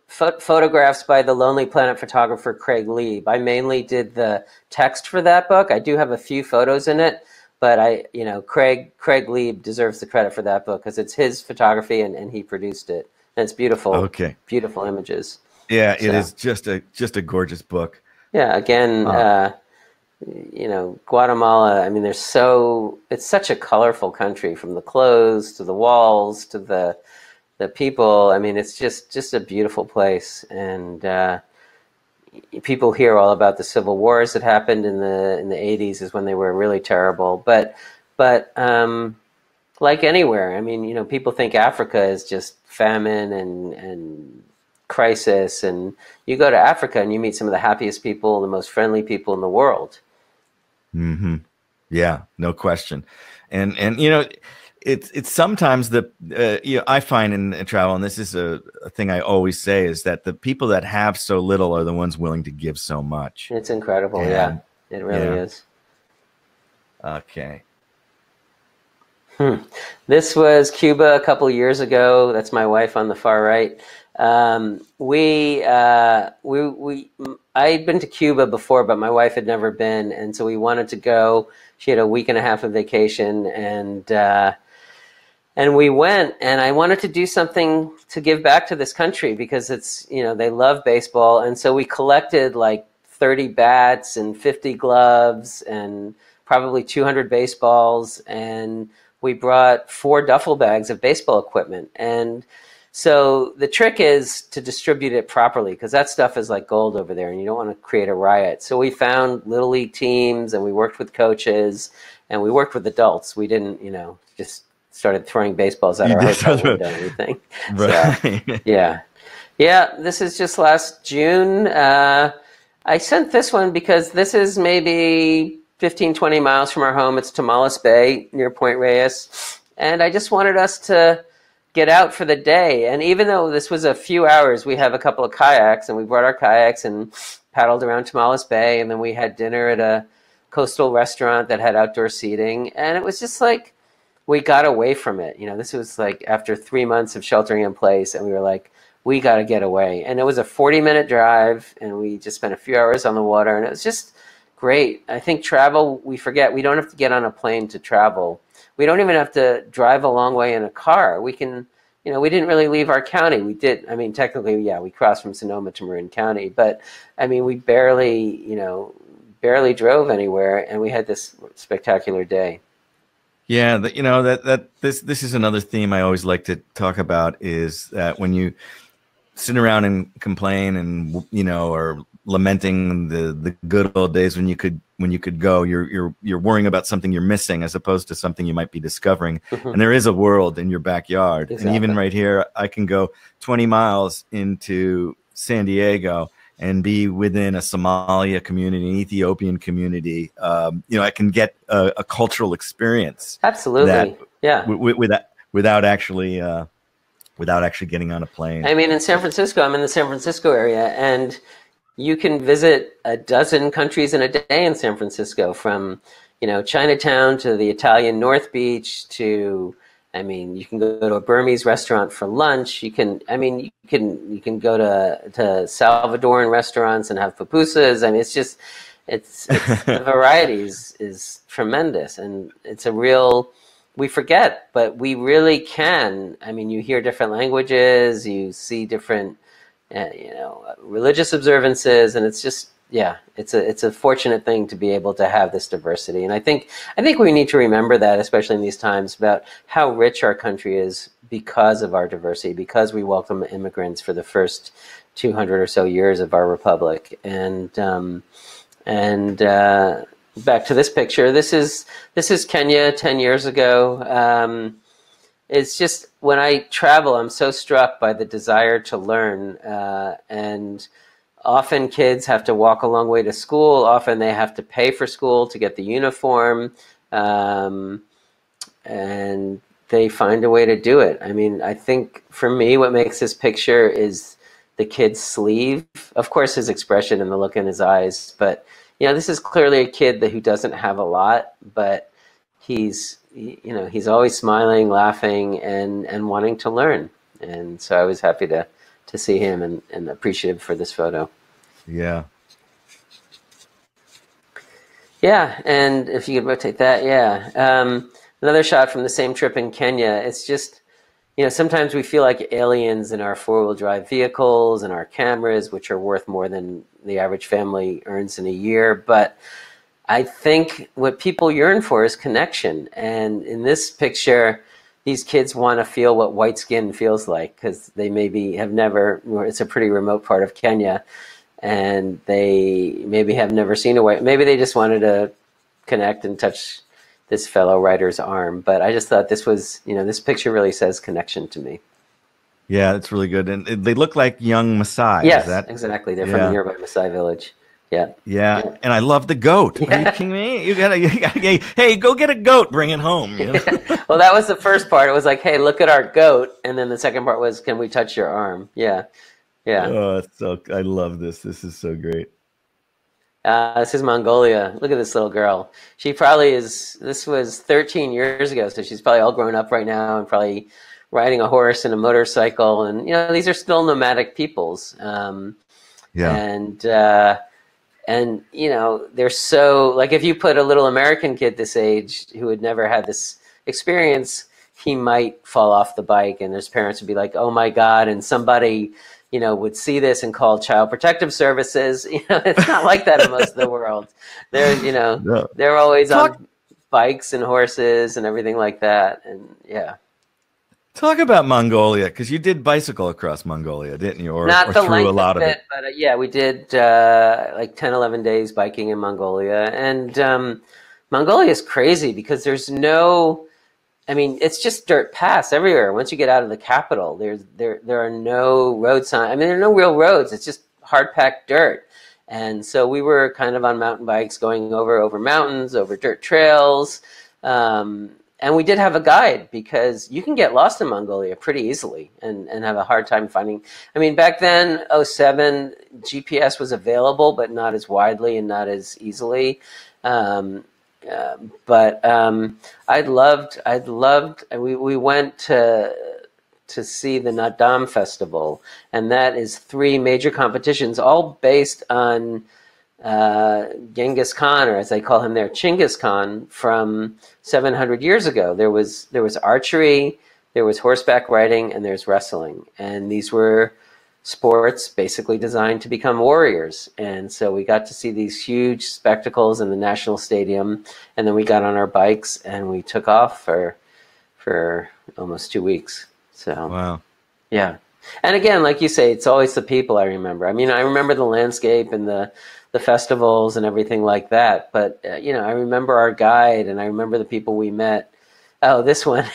photographs by the Lonely Planet photographer Craig Lieb. I mainly did the text for that book. I do have a few photos in it, but Craig Lieb deserves the credit for that book because it's his photography and he produced it. And it's beautiful. Okay. Beautiful images. Yeah, it is just a gorgeous book. Yeah, again, Guatemala, I mean, it's such a colorful country, from the clothes to the walls to the people. I mean, it's just a beautiful place. And people hear all about the civil wars that happened in the 80s is when they were really terrible. But like anywhere, I mean, people think Africa is just famine and crisis, and you go to Africa and you meet some of the happiest people, the most friendly people in the world. Mm-hmm. Yeah, no question. And it's sometimes I find in travel, and this is a thing I always say, is that the people that have so little are the ones willing to give so much. It's incredible. It really is. Okay. This was Cuba a couple years ago. That's my wife on the far right. I'd been to Cuba before, but my wife had never been, and so we wanted to go. She had a week and a half of vacation, and we went, and I wanted to do something to give back to this country because it's, they love baseball. And so we collected like 30 bats and 50 gloves and probably 200 baseballs. And we brought 4 duffel bags of baseball equipment. And so the trick is to distribute it properly because that stuff is like gold over there and you don't want to create a riot. So we found Little League teams and we worked with coaches and we worked with adults. We didn't, just started throwing baseballs at our hotel window and everything. Right. So, yeah. This is just last June. I sent this one because this is maybe 15, 20 miles from our home. It's Tamales Bay near Point Reyes. And I just wanted us to get out for the day. And even though this was a few hours, we have a couple of kayaks and we brought our kayaks and paddled around Tamales Bay. And then we had dinner at a coastal restaurant that had outdoor seating. And it was just like, we got away from it. This was like after 3 months of sheltering in place and we were like, we got to get away. And it was a 40-minute drive and we just spent a few hours on the water and it was just great. I think travel, we forget, we don't have to get on a plane to travel. We don't even have to drive a long way in a car. We can, we didn't really leave our county. We did, technically, we crossed from Sonoma to Marin County, but we barely drove anywhere and we had this spectacular day. Yeah, this is another theme I always like to talk about is that when you sit around and complain and or lamenting the good old days when you could go, you're worrying about something you're missing as opposed to something you might be discovering. Mm-hmm. And there is a world in your backyard. Exactly. And even right here, I can go 20 miles into San Diego and be within a Somalia community, an Ethiopian community. I can get a cultural experience. Absolutely, without actually getting on a plane. In San Francisco, I'm in the San Francisco area, and you can visit a dozen countries in a day in San Francisco, from Chinatown to the Italian North Beach to. You can go to a Burmese restaurant for lunch. You can go to Salvadoran restaurants and have pupusas. It's the variety is tremendous, and it's a real. We forget, but we really can. You hear different languages, you see different, religious observances, and it's just. Yeah, it's a fortunate thing to be able to have this diversity, and I think we need to remember that, especially in these times, about how rich our country is because of our diversity, because we welcome immigrants for the first 200 or so years of our republic. And back to this picture. This is Kenya 10 years ago. It's just when I travel, I'm so struck by the desire to learn and. Often kids have to walk a long way to school. Often they have to pay for school to get the uniform. And they find a way to do it. I think for me, what makes this picture is the kid's sleeve. Of course, his expression and the look in his eyes. But, this is clearly a kid who doesn't have a lot, but he's always smiling, laughing, and wanting to learn. And so I was happy to see him and appreciative for this photo. Yeah. Yeah, and if you could rotate that, another shot from the same trip in Kenya. It's just, sometimes we feel like aliens in our four-wheel drive vehicles and our cameras, which are worth more than the average family earns in a year. But I think what people yearn for is connection. And in this picture, these kids want to feel what white skin feels like because they maybe have never, it's a pretty remote part of Kenya, and they maybe have never seen a white, maybe they just wanted to connect and touch this fellow writer's arm. But I just thought this was, this picture really says connection to me. Yeah, it's really good. And they look like young Maasai. Yes, exactly. They're from the nearby Maasai village. Yeah. And I love the goat. Are you kidding me? You gotta, hey, go get a goat, bring it home. Well, that was the first part. It was like, hey, look at our goat. And then the second part was, can we touch your arm? Yeah. Oh, I love this. This is so great. This is Mongolia. Look at this little girl. She probably is, this was 13 years ago, so she's probably all grown up right now and probably riding a horse and a motorcycle, and these are still nomadic peoples. And they're so, like, if you put a little American kid this age who had never had this experience, he might fall off the bike, and his parents would be like, "Oh my God!" And somebody, would see this and call Child Protective Services. It's not like that in most of the world. They're, No. they're always on bikes and horses and everything like that, and yeah. Talk about Mongolia, because you did bicycle across Mongolia, didn't you? Or Not the through length a lot of it. But yeah, we did like 10, 11 days biking in Mongolia. And Mongolia is crazy because there's it's just dirt paths everywhere. Once you get out of the capital, there are no road signs. There are no real roads. It's just hard-packed dirt. And so we were kind of on mountain bikes going over mountains, over dirt trails. And we did have a guide because you can get lost in Mongolia pretty easily and have a hard time finding. Back then, 2007, GPS was available, but not as widely and not as easily. But I'd loved, and we went to see the Nadam Festival, and that is 3 major competitions, all based on Genghis Khan, or as they call him there, Chinggis Khan, from 700 years ago. There was archery, there was horseback riding, and there's wrestling. And these were sports basically designed to become warriors. And so we got to see these huge spectacles in the National Stadium, and then we got on our bikes and we took off for almost 2 weeks. So wow. Yeah. And again, like you say, it's always the people I remember. I remember the landscape and the festivals and everything like that. But, I remember our guide and I remember the people we met. Oh, this one,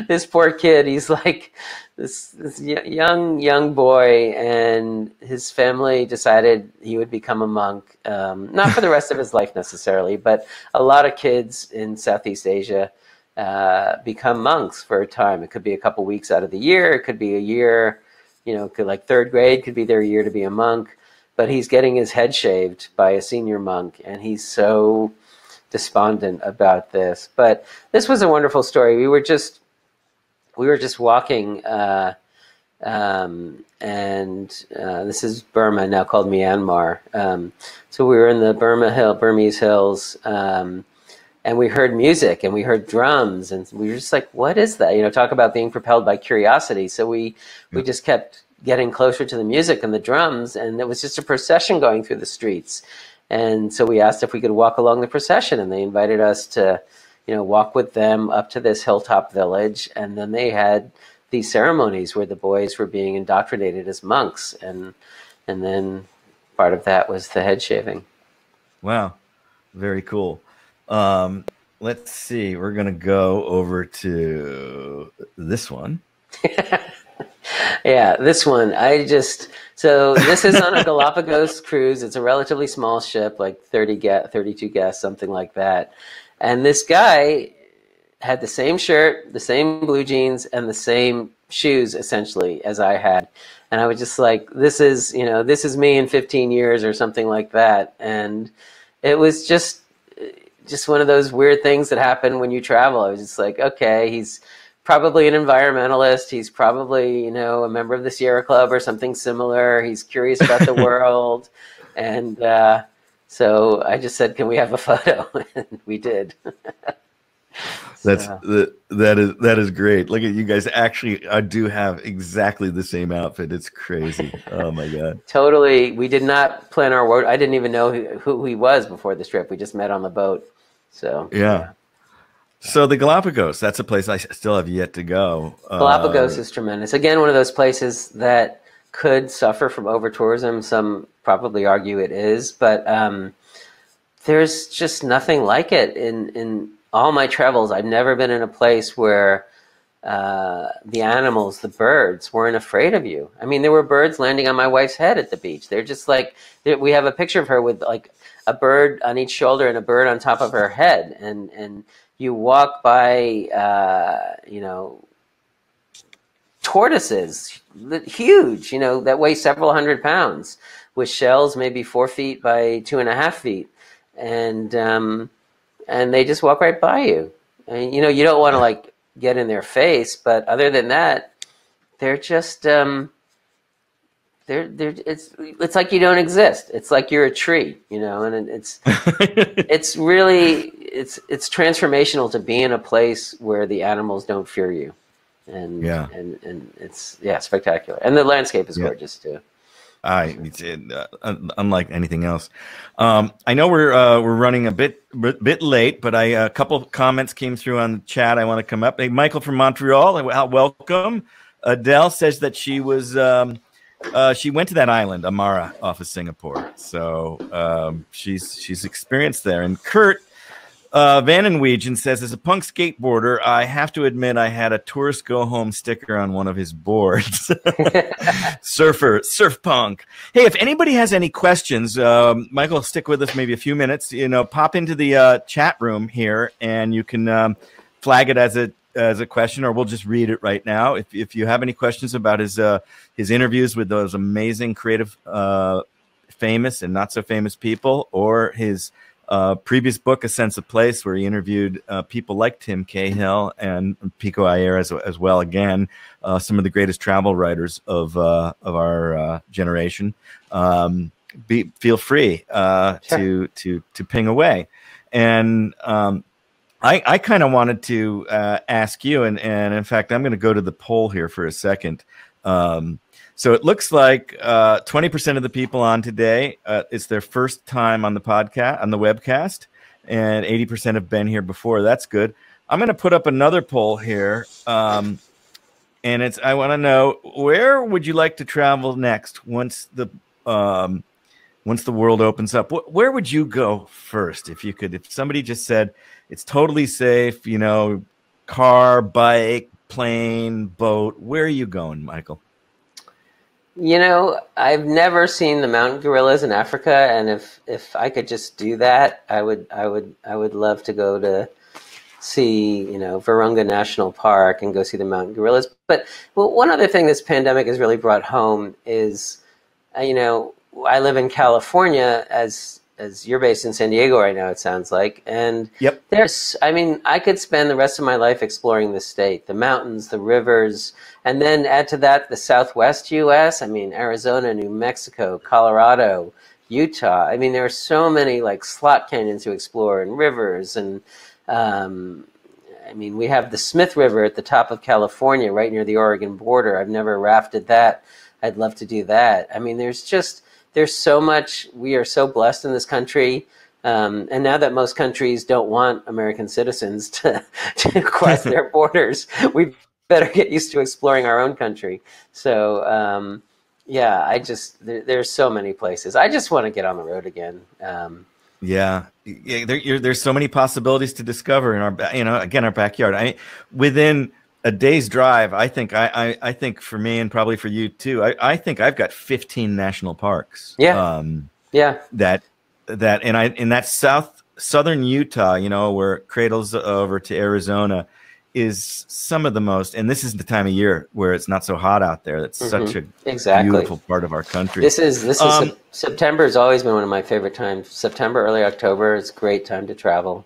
this poor kid, he's like this young boy, and his family decided he would become a monk. Not for the rest of his life necessarily, but a lot of kids in Southeast Asia become monks for a time. It could be a couple weeks out of the year. It could be a year, could, like 3rd grade could be their year to be a monk. But he's getting his head shaved by a senior monk, and he's so despondent about this. But this was a wonderful story. We were just walking, and this is Burma, now called Myanmar. So we were in the Burmese hills, and we heard music and we heard drums, and we were just like, "What is that?" Talk about being propelled by curiosity. So we just kept getting closer to the music and the drums, and it was just a procession going through the streets. And so we asked if we could walk along the procession, and they invited us to, walk with them up to this hilltop village. And then they had these ceremonies where the boys were being indoctrinated as monks, and then part of that was the head shaving. Wow, very cool. Let's see, we're gonna go over to this one. Yeah, this one. So this is on a Galapagos cruise. It's a relatively small ship, like 32 guests, something like that. And this guy had the same shirt, the same blue jeans, and the same shoes, essentially, as I had. And I was just like, this is me in 15 years or something like that. And it was just one of those weird things that happen when you travel. I was just like, okay, he's probably an environmentalist. He's probably, a member of the Sierra Club or something similar. He's curious about the world. And so I just said, can we have a photo? And we did. That is great. Look at you guys. Actually, I do have exactly the same outfit. It's crazy. Oh my God. Totally. We did not plan our work. I didn't even know who he was before this trip. We just met on the boat. So yeah. So the Galapagos, that's a place I still have yet to go. Galapagos is tremendous. Again, one of those places that could suffer from over-tourism. Some probably argue it is, but there's just nothing like it. In all my travels, I've never been in a place where the animals, the birds, weren't afraid of you. There were birds landing on my wife's head at the beach. They're just like, we have a picture of her with like a bird on each shoulder and a bird on top of her head. And you walk by, tortoises, huge, that weigh several hundred pounds, with shells maybe 4 feet by 2.5 feet. And they just walk right by you. And, you don't want to get in their face, but other than that, they're just it's like you don't exist. It's like you're a tree, and it's really it's transformational to be in a place where the animals don't fear you, and it's spectacular, and the landscape is gorgeous too. Unlike anything else. I know we're running a bit late, but a couple of comments came through on the chat. I want to come up. Hey, Michael from Montreal, welcome. Adele says that she was she went to that island, Amara, off of Singapore. So she's experienced there. And Kurt Vanenweegen says, as a punk skateboarder, I have to admit I had a tourist go home sticker on one of his boards. Surf punk. Hey, if anybody has any questions, Michael, stick with us maybe a few minutes. Pop into the chat room here, and you can flag it as a question, or we'll just read it right now. If you have any questions about his interviews with those amazing, creative, famous and not so famous people, or his previous book, A Sense of Place, where he interviewed people like Tim Cahill and Pico Iyer as well. Again, some of the greatest travel writers of our generation. Feel free to ping away. And I kind of wanted to ask you, and in fact, I'm going to go to the poll here for a second. So it looks like 20% of the people on today, it's their first time on the podcast, on the webcast, and 80% have been here before. That's good. I'm going to put up another poll here, and I want to know, where would you like to travel next once the world opens up? Where would you go first if you could? If somebody just said it's totally safe, car, bike, plane, boat, where are you going, Michael? I've never seen the mountain gorillas in Africa, and if I could just do that, I would love to go to see, Virunga National Park and go see the mountain gorillas. But one other thing this pandemic has really brought home is, I live in California, as you're based in San Diego right now, it sounds like. And I could spend the rest of my life exploring the state, the mountains, the rivers, and then add to that the Southwest U.S. Arizona, New Mexico, Colorado, Utah. There are so many slot canyons to explore, and rivers. And we have the Smith River at the top of California, right near the Oregon border. I've never rafted that. I'd love to do that. There's so much. We are so blessed in this country. And now that most countries don't want American citizens to cross their borders, we better get used to exploring our own country. So, there's so many places. I just want to get on the road again. There's so many possibilities to discover in our backyard. Within a day's drive, I think for me, and probably for you too, I think I've got 15 national parks. In that southern Utah, where it cradles over to Arizona, is some of the most, and this is the time of year where it's not so hot out there. That's such a beautiful part of our country. This is September has always been one of my favorite times. September, early October is a great time to travel.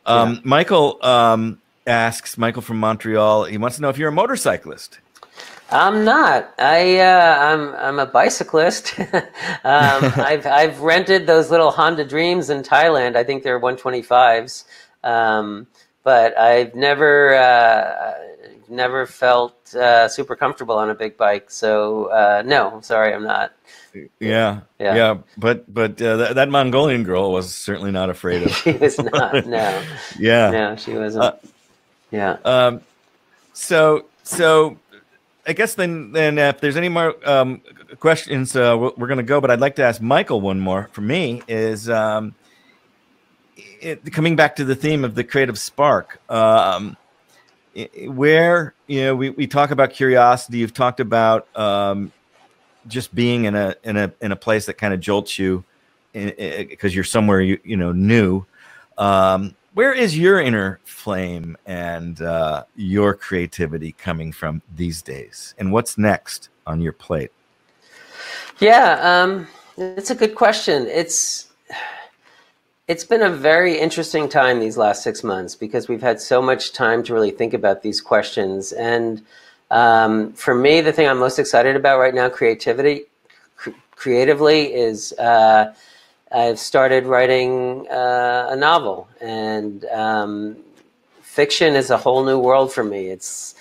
Michael asks, Michael from Montreal, he wants to know if you're a motorcyclist. I'm not. I'm a bicyclist. I've rented those little Honda Dreams in Thailand. I think they're 125s. But I've never felt super comfortable on a big bike. So no, I'm sorry, I'm not. But that Mongolian girl was certainly not afraid of. She was not. No. No, she wasn't. So I guess then if there's any more questions, we're going to go. But I'd like to ask Michael one more. For me, is coming back to the theme of the creative spark. Where we talk about curiosity. You've talked about just being in a place that kind of jolts you because you're somewhere new. Where is your inner flame and your creativity coming from these days? And what's next on your plate? Yeah, it's a good question. It's been a very interesting time these last 6 months because we've had so much time to really think about these questions. And for me, the thing I'm most excited about right now, creatively, is I've started writing a novel, and fiction is a whole new world for me. It's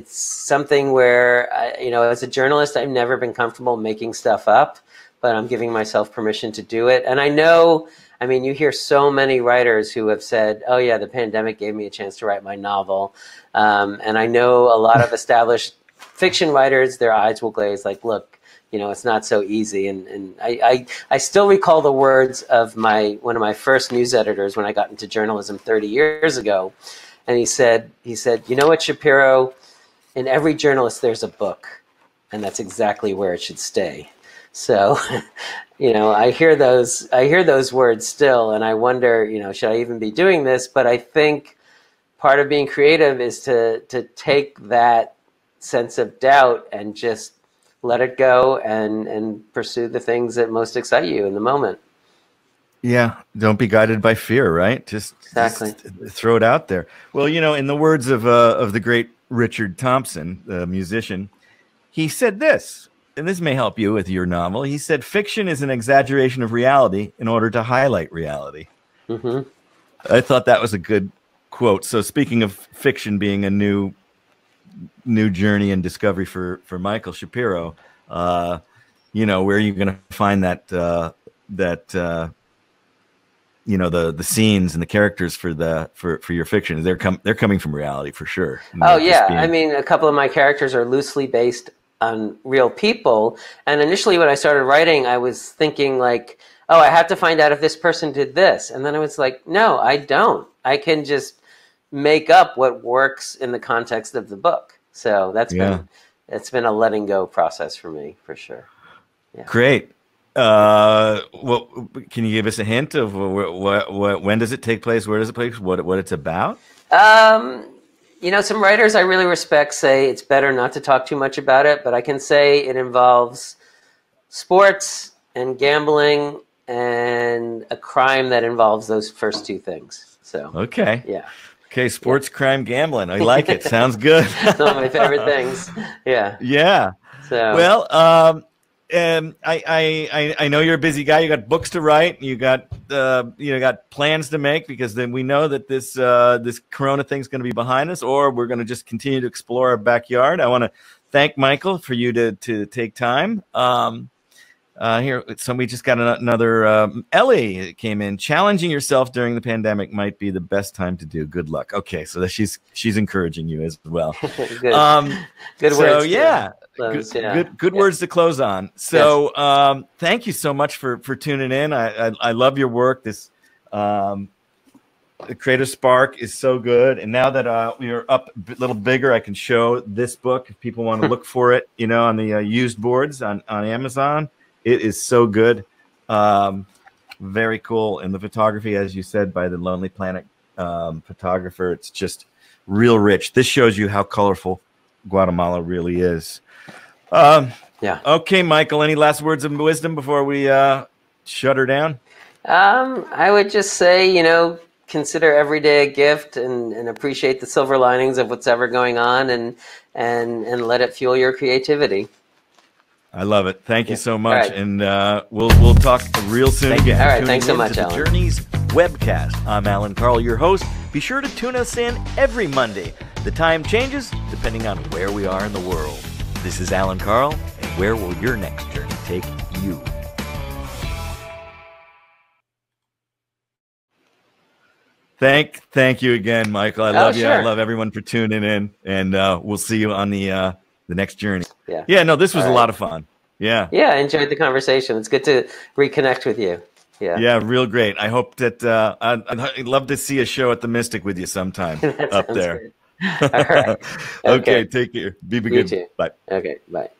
something where as a journalist, I've never been comfortable making stuff up, but I'm giving myself permission to do it. And I know, you hear so many writers who have said, oh yeah, the pandemic gave me a chance to write my novel. And I know a lot of established fiction writers, their eyes will glaze like, look, it's not so easy. And I still recall the words of one of my first news editors when I got into journalism 30 years ago. And he said, you know what, Shapiro, in every journalist, there's a book, and that's exactly where it should stay. So, I hear those words still, and I wonder, should I even be doing this? But I think part of being creative is to take that sense of doubt and just let it go and pursue the things that most excite you in the moment. Yeah, don't be guided by fear, right? Just throw it out there. Well, in the words of the great Richard Thompson, the musician, he said this, and this may help you with your novel. He said, fiction is an exaggeration of reality in order to highlight reality. Mm-hmm. I thought that was a good quote. So speaking of fiction being a new journey and discovery for Michael Shapiro, where are you going to find that the scenes and the characters for your fiction? They're coming from reality for sure. Oh yeah, a couple of my characters are loosely based on real people. And initially when I started writing, I was thinking like, oh, I have to find out if this person did this. And then I was like, no, I don't. I can just make up what works in the context of the book. So it's been a letting go process for me, for sure. Yeah. Great. Well, can you give us a hint of when does it take place? Where does it take place? What it's about? Some writers I really respect say it's better not to talk too much about it, but I can say it involves sports and gambling and a crime that involves those first two things. So okay, yeah, okay, sports, crime, gambling. I like it. Sounds good. Some of my favorite things. Yeah, yeah. So well, I know you're a busy guy. You got books to write. You got got plans to make, because then we know that this Corona thing's going to be behind us, or we're going to just continue to explore our backyard. I want to thank Michael for you to take time. Here, somebody just got another. Ellie came in. Challenging yourself during the pandemic might be the best time to do. Good luck. Okay, so she's encouraging you as well. Good. Good so, words. Yeah. Good words to close on. So thank you so much for tuning in. I love your work. This Creative Spark is so good. And now that we are up a little bigger, I can show this book if people want to look for it, on the used boards on Amazon. It is so good. Very cool. And the photography, as you said, by the Lonely Planet photographer, it's just real rich. This shows you how colorful Guatemala really is. Okay, Michael, any last words of wisdom before we shut her down? I would just say, consider every day a gift and appreciate the silver linings of what's ever going on, and let it fuel your creativity. I love it. Thank you so much. Right. And we'll talk real soon again. All right. Thanks so much, Allan. JOURNEYS Webcast. I'm Allan Karl, your host. Be sure to tune us in every Monday. The time changes depending on where we are in the world. This is Allan Karl, and where will your next journey take you? Thank you again, Michael. I love you. Sure. I love everyone for tuning in, and we'll see you on the next journey. Yeah. No, this was a lot of fun. Yeah. I enjoyed the conversation. It's good to reconnect with you. Yeah, real great. I hope that I'd love to see a show at the Mystic with you sometime up there. All right. Okay, take care. Be good. You too. Bye. Okay, bye.